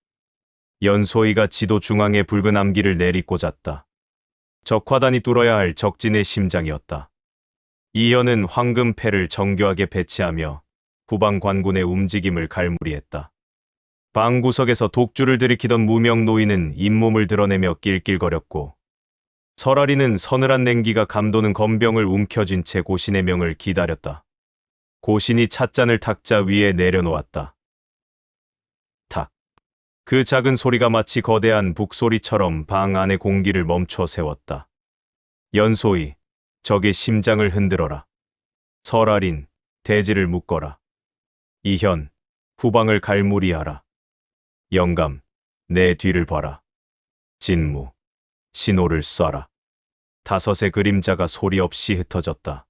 연소이가 지도 중앙에 붉은 암기를 내리꽂았다. 적화단이 뚫어야 할 적진의 심장이었다. 이현은 황금패를 정교하게 배치하며 후방 관군의 움직임을 갈무리했다. 방구석에서 독주를 들이키던 무명 노인은 잇몸을 드러내며 낄낄거렸고 설아리는 서늘한 냉기가 감도는 건병을 움켜쥔 채 고신의 명을 기다렸다. 고신이 찻잔을 탁자 위에 내려놓았다. 탁. 그 작은 소리가 마치 거대한 북소리처럼 방 안의 공기를 멈춰 세웠다. 연소이, 적의 심장을 흔들어라. 설아린, 대지를 묶어라. 이현, 후방을 갈무리하라. 영감, 내 뒤를 봐라. 진무, 신호를 쏴라. 다섯의 그림자가 소리 없이 흩어졌다.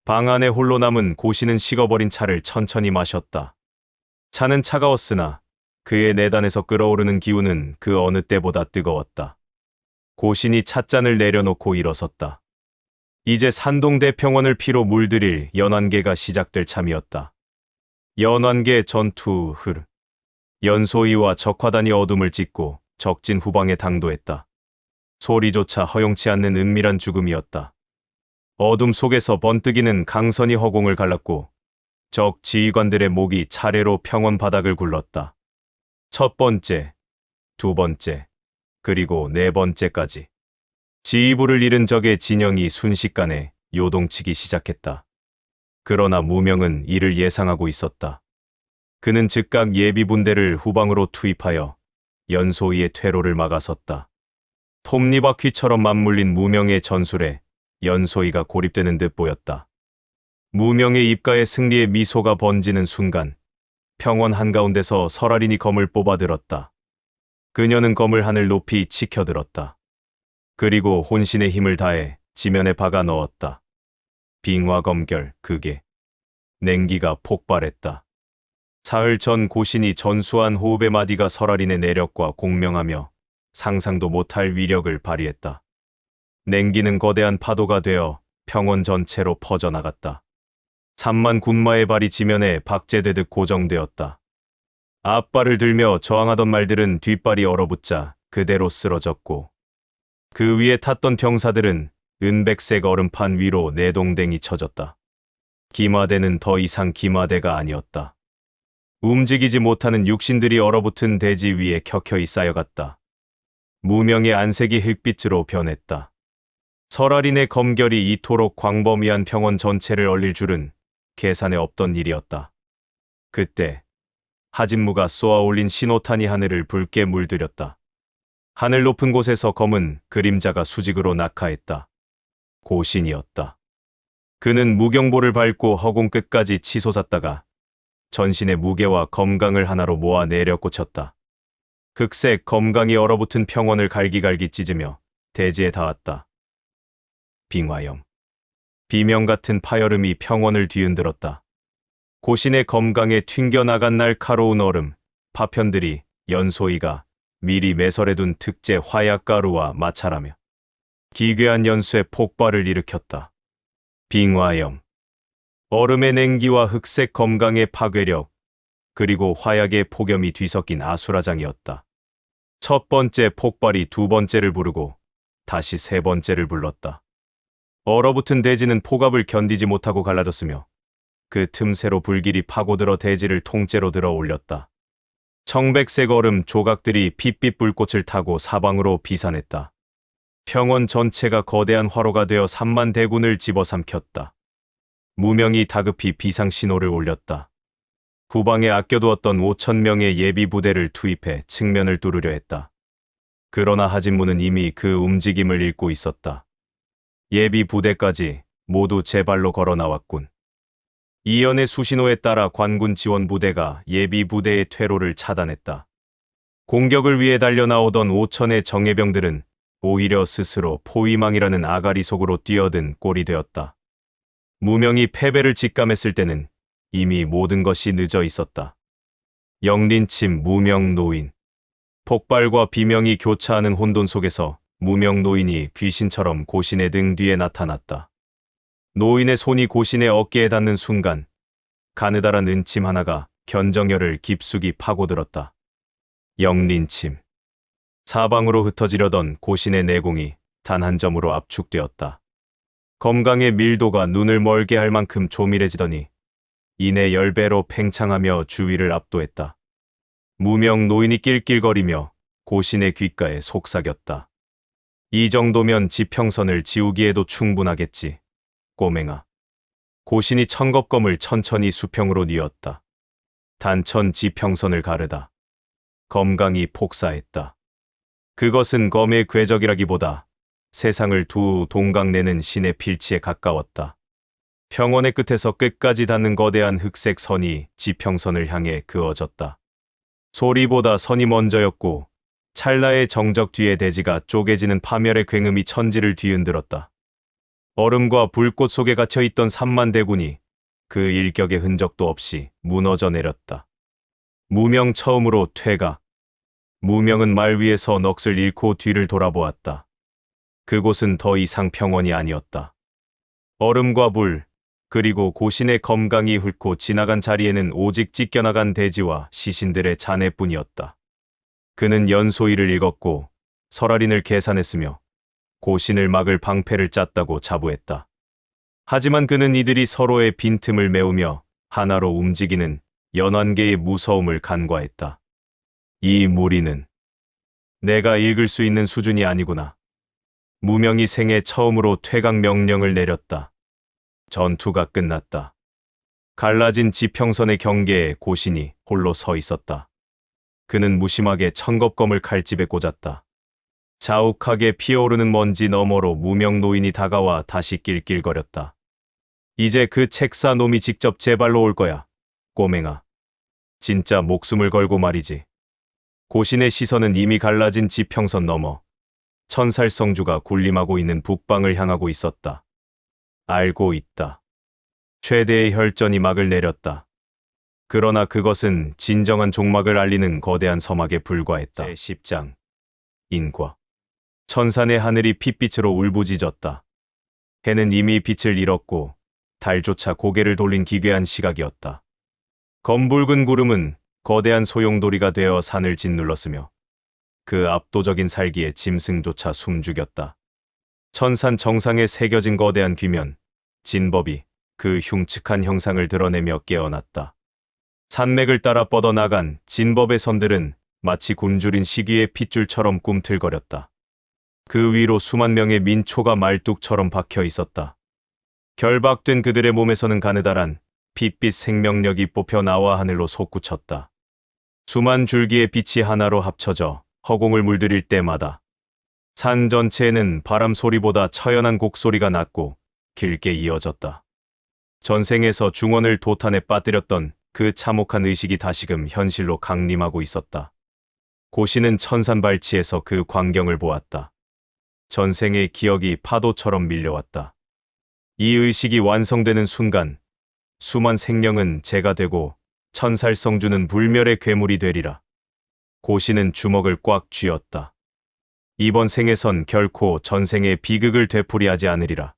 방 안에 홀로 남은 고신은 식어버린 차를 천천히 마셨다. 차는 차가웠으나 그의 내단에서 끓어오르는 기운은 그 어느 때보다 뜨거웠다. 고신이 찻잔을 내려놓고 일어섰다. 이제 산동대평원을 피로 물들일 연환계가 시작될 참이었다. 연환계 전투 흐르. 연소이와 적화단이 어둠을 찢고 적진 후방에 당도했다. 소리조차 허용치 않는 은밀한 죽음이었다. 어둠 속에서 번뜩이는 강선이 허공을 갈랐고 적 지휘관들의 목이 차례로 평원 바닥을 굴렀다. 첫 번째, 두 번째, 그리고 네 번째까지. 지휘부를 잃은 적의 진영이 순식간에 요동치기 시작했다. 그러나 무명은 이를 예상하고 있었다. 그는 즉각 예비분대를 후방으로 투입하여 연소이의 퇴로를 막아섰다. 톱니바퀴처럼 맞물린 무명의 전술에 연소이가 고립되는 듯 보였다. 무명의 입가에 승리의 미소가 번지는 순간 평원 한가운데서 설아린이 검을 뽑아들었다. 그녀는 검을 하늘 높이 치켜들었다. 그리고 혼신의 힘을 다해 지면에 박아 넣었다. 빙화검결 극에 냉기가 폭발했다. 사흘 전 고신이 전수한 호흡의 마디가 설아린의 내력과 공명하며 상상도 못할 위력을 발휘했다. 냉기는 거대한 파도가 되어 평원 전체로 퍼져나갔다. 3만 군마의 발이 지면에 박제되듯 고정되었다. 앞발을 들며 저항하던 말들은 뒷발이 얼어붙자 그대로 쓰러졌고 그 위에 탔던 병사들은 은백색 얼음판 위로 내동댕이 쳐졌다. 기마대는 더 이상 기마대가 아니었다. 움직이지 못하는 육신들이 얼어붙은 대지 위에 켜켜이 쌓여갔다. 무명의 안색이 흙빛으로 변했다. 설아린의 검결이 이토록 광범위한 평원 전체를 얼릴 줄은 계산에 없던 일이었다. 그때 하진무가 쏘아 올린 신호탄이 하늘을 붉게 물들였다. 하늘 높은 곳에서 검은 그림자가 수직으로 낙하했다. 고신이었다. 그는 무경보를 밟고 허공 끝까지 치솟았다가 전신의 무게와 검강을 하나로 모아 내려 꽂혔다. 극색 검강이 얼어붙은 평원을 갈기갈기 찢으며 대지에 닿았다. 빙화염. 비명 같은 파열음이 평원을 뒤흔들었다. 고신의 검강에 튕겨나간 날카로운 얼음, 파편들이 연소이가 미리 매설해둔 특제 화약가루와 마찰하며 기괴한 연수의 폭발을 일으켰다. 빙화염. 얼음의 냉기와 흑색 검강의 파괴력, 그리고 화약의 폭염이 뒤섞인 아수라장이었다. 첫 번째 폭발이 두 번째를 부르고 다시 세 번째를 불렀다. 얼어붙은 대지는 폭압을 견디지 못하고 갈라졌으며 그 틈새로 불길이 파고들어 대지를 통째로 들어 올렸다. 청백색 얼음 조각들이 핏빛 불꽃을 타고 사방으로 비산했다. 평원 전체가 거대한 화로가 되어 3만 대군을 집어삼켰다. 무명이 다급히 비상신호를 올렸다. 후방에 아껴두었던 5천 명의 예비 부대를 투입해 측면을 뚫으려 했다. 그러나 하진무는 이미 그 움직임을 읽고 있었다. 예비 부대까지 모두 제발로 걸어 나왔군. 이연의 수신호에 따라 관군 지원 부대가 예비 부대의 퇴로를 차단했다. 공격을 위해 달려나오던 5천의 정예병들은 오히려 스스로 포위망이라는 아가리 속으로 뛰어든 꼴이 되었다. 무명이 패배를 직감했을 때는 이미 모든 것이 늦어 있었다. 영린침 무명 노인. 폭발과 비명이 교차하는 혼돈 속에서 무명 노인이 귀신처럼 고신의 등 뒤에 나타났다. 노인의 손이 고신의 어깨에 닿는 순간 가느다란 은침 하나가 견정열을 깊숙이 파고들었다. 영린침. 사방으로 흩어지려던 고신의 내공이 단 한 점으로 압축되었다. 검강의 밀도가 눈을 멀게 할 만큼 조밀해지더니 이내 10배로 팽창하며 주위를 압도했다. 무명 노인이 낄낄거리며 고신의 귓가에 속삭였다. 이 정도면 지평선을 지우기에도 충분하겠지. 꼬맹아. 고신이 천겁검을 천천히 수평으로 뉘었다. 단천 지평선을 가르다. 검강이 폭사했다. 그것은 검의 궤적이라기보다 세상을 두 동강 내는 신의 필치에 가까웠다. 평원의 끝에서 끝까지 닿는 거대한 흑색 선이 지평선을 향해 그어졌다. 소리보다 선이 먼저였고 찰나의 정적 뒤에 대지가 쪼개지는 파멸의 굉음이 천지를 뒤흔들었다. 얼음과 불꽃 속에 갇혀있던 3만 대군이 그 일격의 흔적도 없이 무너져 내렸다. 무명 처음으로 퇴가. 무명은 말 위에서 넋을 잃고 뒤를 돌아보았다. 그곳은 더 이상 평원이 아니었다. 얼음과 불, 그리고 고신의 검강이 훑고 지나간 자리에는 오직 찢겨나간 대지와 시신들의 잔해뿐이었다. 그는 연소일을 읽었고 설할인을 계산했으며 고신을 막을 방패를 짰다고 자부했다. 하지만 그는 이들이 서로의 빈틈을 메우며 하나로 움직이는 연환계의 무서움을 간과했다. 이 무리는 내가 읽을 수 있는 수준이 아니구나. 무명이 생애 처음으로 퇴각 명령을 내렸다. 전투가 끝났다. 갈라진 지평선의 경계에 고신이 홀로 서 있었다. 그는 무심하게 천겁검을 칼집에 꽂았다. 자욱하게 피어오르는 먼지 너머로 무명 노인이 다가와 다시 낄낄거렸다. 이제 그 책사 놈이 직접 제 발로 올 거야. 꼬맹아. 진짜 목숨을 걸고 말이지. 고신의 시선은 이미 갈라진 지평선 너머 천살성주가 군림하고 있는 북방을 향하고 있었다. 알고 있다. 최대의 혈전이 막을 내렸다. 그러나 그것은 진정한 종막을 알리는 거대한 서막에 불과했다. 제10장 인과. 천산의 하늘이 핏빛으로 울부짖었다. 해는 이미 빛을 잃었고 달조차 고개를 돌린 기괴한 시각이었다. 검붉은 구름은 거대한 소용돌이가 되어 산을 짓눌렀으며 그 압도적인 살기에 짐승조차 숨죽였다. 천산 정상에 새겨진 거대한 귀면, 진법이 그 흉측한 형상을 드러내며 깨어났다. 산맥을 따라 뻗어나간 진법의 선들은 마치 굶주린 시기의 핏줄처럼 꿈틀거렸다. 그 위로 수만 명의 민초가 말뚝처럼 박혀 있었다. 결박된 그들의 몸에서는 가느다란 핏빛 생명력이 뽑혀 나와 하늘로 솟구쳤다. 수만 줄기의 빛이 하나로 합쳐져 허공을 물들일 때마다 산 전체에는 바람 소리보다 처연한 곡소리가 났고 길게 이어졌다. 전생에서 중원을 도탄에 빠뜨렸던 그 참혹한 의식이 다시금 현실로 강림하고 있었다. 고신은 천산 발치에서 그 광경을 보았다. 전생의 기억이 파도처럼 밀려왔다. 이 의식이 완성되는 순간 수만 생명은 재가 되고 천살성주는 불멸의 괴물이 되리라. 고신은 주먹을 꽉 쥐었다. 이번 생에선 결코 전생의 비극을 되풀이하지 않으리라.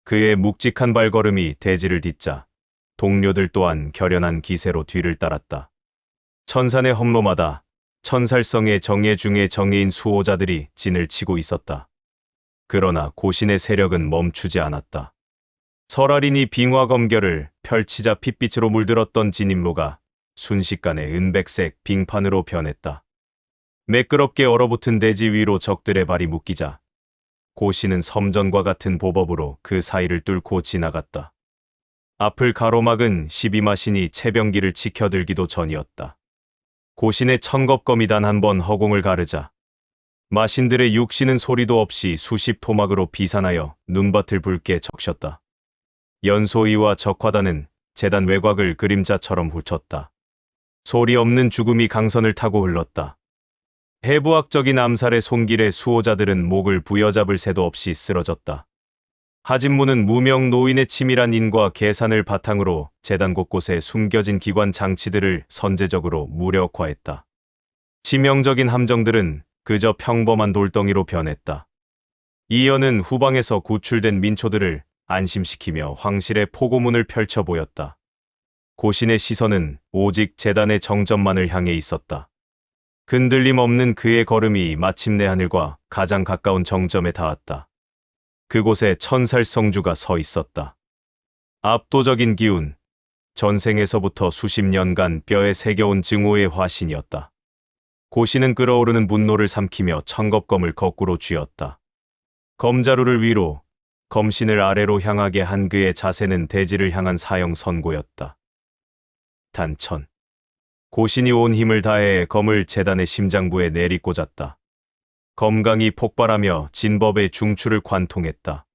그의 묵직한 발걸음이 대지를 딛자 동료들 또한 결연한 기세로 뒤를 따랐다. 천산의 험로마다 천살성의 정예 중의 정예인 수호자들이 진을 치고 있었다. 그러나 고신의 세력은 멈추지 않았다. 설알인이 빙화검결을 펼치자 핏빛으로 물들었던 진임로가 순식간에 은백색 빙판으로 변했다. 매끄럽게 얼어붙은 대지 위로 적들의 발이 묶이자 고신은 섬전과 같은 보법으로 그 사이를 뚫고 지나갔다. 앞을 가로막은 12마신이 채병기를 치켜들기도 전이었다. 고신의 천겁검이 단 한 번 허공을 가르자 마신들의 육신은 소리도 없이 수십 토막으로 비산하여 눈밭을 붉게 적셨다. 연소이와 적화단은 재단 외곽을 그림자처럼 훑었다. 소리 없는 죽음이 강선을 타고 흘렀다. 해부학적인 암살의 손길에 수호자들은 목을 부여잡을 새도 없이 쓰러졌다. 하진무는 무명 노인의 치밀한 인과 계산을 바탕으로 재단 곳곳에 숨겨진 기관 장치들을 선제적으로 무력화했다. 치명적인 함정들은 그저 평범한 돌덩이로 변했다. 이연은 후방에서 구출된 민초들을 안심시키며 황실의 포고문을 펼쳐 보였다. 고신의 시선은 오직 재단의 정점만을 향해 있었다. 흔들림 없는 그의 걸음이 마침내 하늘과 가장 가까운 정점에 닿았다. 그곳에 천살성주가 서 있었다. 압도적인 기운, 전생에서부터 수십 년간 뼈에 새겨온 증오의 화신이었다. 고신은 끓어오르는 분노를 삼키며 천겁검을 거꾸로 쥐었다. 검자루를 위로, 검신을 아래로 향하게 한 그의 자세는 대지를 향한 사형 선고였다. 단천. 고신이 온 힘을 다해 검을 재단의 심장부에 내리꽂았다. 검강이 폭발하며 진법의 중추를 관통했다.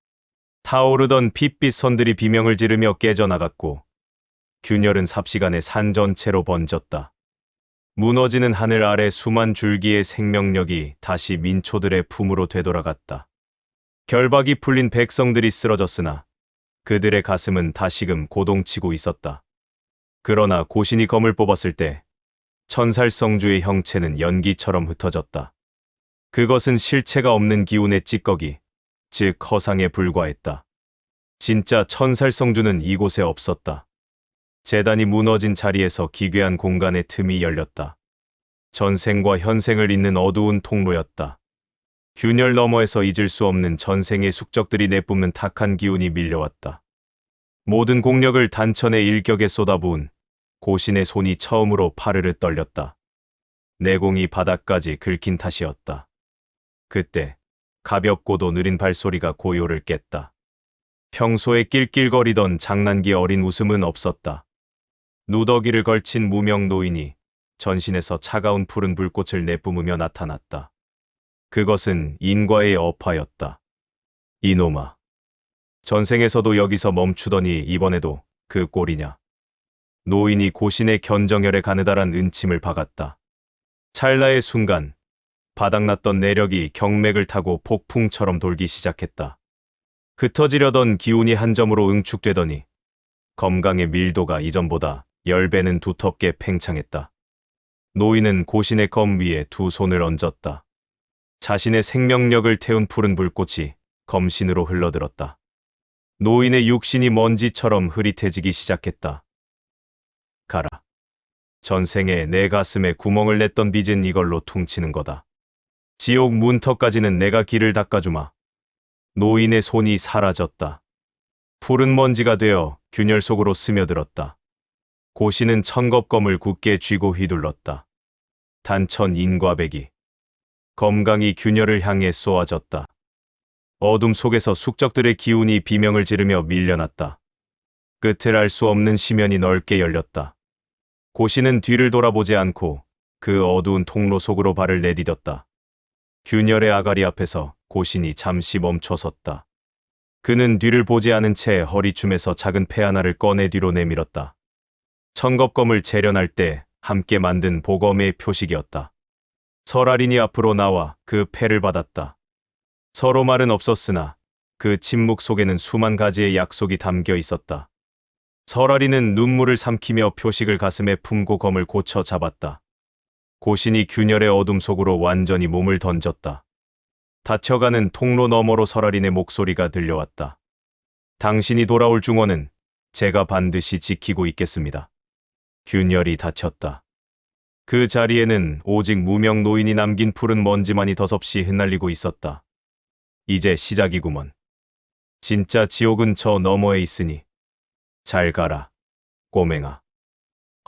타오르던 핏빛 선들이 비명을 지르며 깨져나갔고 균열은 삽시간에 산 전체로 번졌다. 무너지는 하늘 아래 수만 줄기의 생명력이 다시 민초들의 품으로 되돌아갔다. 결박이 풀린 백성들이 쓰러졌으나 그들의 가슴은 다시금 고동치고 있었다. 그러나 고신이 검을 뽑았을 때 천살성주의 형체는 연기처럼 흩어졌다. 그것은 실체가 없는 기운의 찌꺼기, 즉 허상에 불과했다. 진짜 천살성주는 이곳에 없었다. 재단이 무너진 자리에서 기괴한 공간의 틈이 열렸다. 전생과 현생을 잇는 어두운 통로였다. 균열 너머에서 잊을 수 없는 전생의 숙적들이 내뿜는 탁한 기운이 밀려왔다. 모든 공력을 단천의 일격에 쏟아부은 고신의 손이 처음으로 파르르 떨렸다. 내공이 바닥까지 긁힌 탓이었다. 그때 가볍고도 느린 발소리가 고요를 깼다. 평소에 낄낄거리던 장난기 어린 웃음은 없었다. 누더기를 걸친 무명 노인이 전신에서 차가운 푸른 불꽃을 내뿜으며 나타났다. 그것은 인과의 업화였다. 이놈아. 전생에서도 여기서 멈추더니 이번에도 그 꼴이냐. 노인이 고신의 견정혈에 가느다란 은침을 박았다. 찰나의 순간 바닥났던 내력이 경맥을 타고 폭풍처럼 돌기 시작했다. 흩어지려던 기운이 한 점으로 응축되더니 검강의 밀도가 이전보다 10배는 두텁게 팽창했다. 노인은 고신의 검 위에 두 손을 얹었다. 자신의 생명력을 태운 푸른 불꽃이 검신으로 흘러들었다. 노인의 육신이 먼지처럼 흐릿해지기 시작했다. 가라. 전생에 내 가슴에 구멍을 냈던 빚은 이걸로 퉁치는 거다. 지옥 문턱까지는 내가 길을 닦아주마. 노인의 손이 사라졌다. 푸른 먼지가 되어 균열 속으로 스며들었다. 고신은 천겁검을 굳게 쥐고 휘둘렀다. 단천 인과백이. 검강이 균열을 향해 쏘아졌다. 어둠 속에서 숙적들의 기운이 비명을 지르며 밀려났다. 끝을 알 수 없는 시면이 넓게 열렸다. 고신은 뒤를 돌아보지 않고 그 어두운 통로 속으로 발을 내디뎠다. 균열의 아가리 앞에서 고신이 잠시 멈춰섰다. 그는 뒤를 보지 않은 채 허리춤에서 작은 패 하나를 꺼내 뒤로 내밀었다. 천겁검을 재련할 때 함께 만든 보검의 표식이었다. 설알인이 앞으로 나와 그 패를 받았다. 서로 말은 없었으나 그 침묵 속에는 수만 가지의 약속이 담겨 있었다. 설알인은 눈물을 삼키며 표식을 가슴에 품고 검을 고쳐 잡았다. 고신이 균열의 어둠 속으로 완전히 몸을 던졌다. 닫혀가는 통로 너머로 설알인의 목소리가 들려왔다. 당신이 돌아올 중원은 제가 반드시 지키고 있겠습니다. 균열이 닫혔다. 그 자리에는 오직 무명 노인이 남긴 푸른 먼지만이 덧없이 흩날리고 있었다. 이제 시작이구먼. 진짜 지옥은 저 너머에 있으니 잘 가라, 꼬맹아.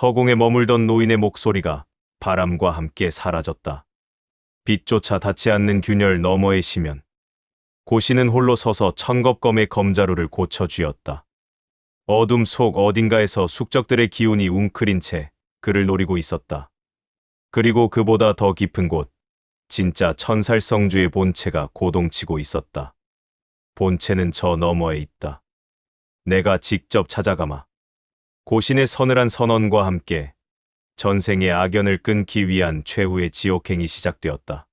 허공에 머물던 노인의 목소리가 바람과 함께 사라졌다. 빛조차 닿지 않는 균열 너머의 시면. 고시는 홀로 서서 천겁검의 검자루를 고쳐 쥐었다. 어둠 속 어딘가에서 숙적들의 기운이 웅크린 채 그를 노리고 있었다. 그리고 그보다 더 깊은 곳, 진짜 천살성주의 본체가 고동치고 있었다. 본체는 저 너머에 있다. 내가 직접 찾아가마. 고신의 서늘한 선언과 함께 전생의 악연을 끊기 위한 최후의 지옥행이 시작되었다.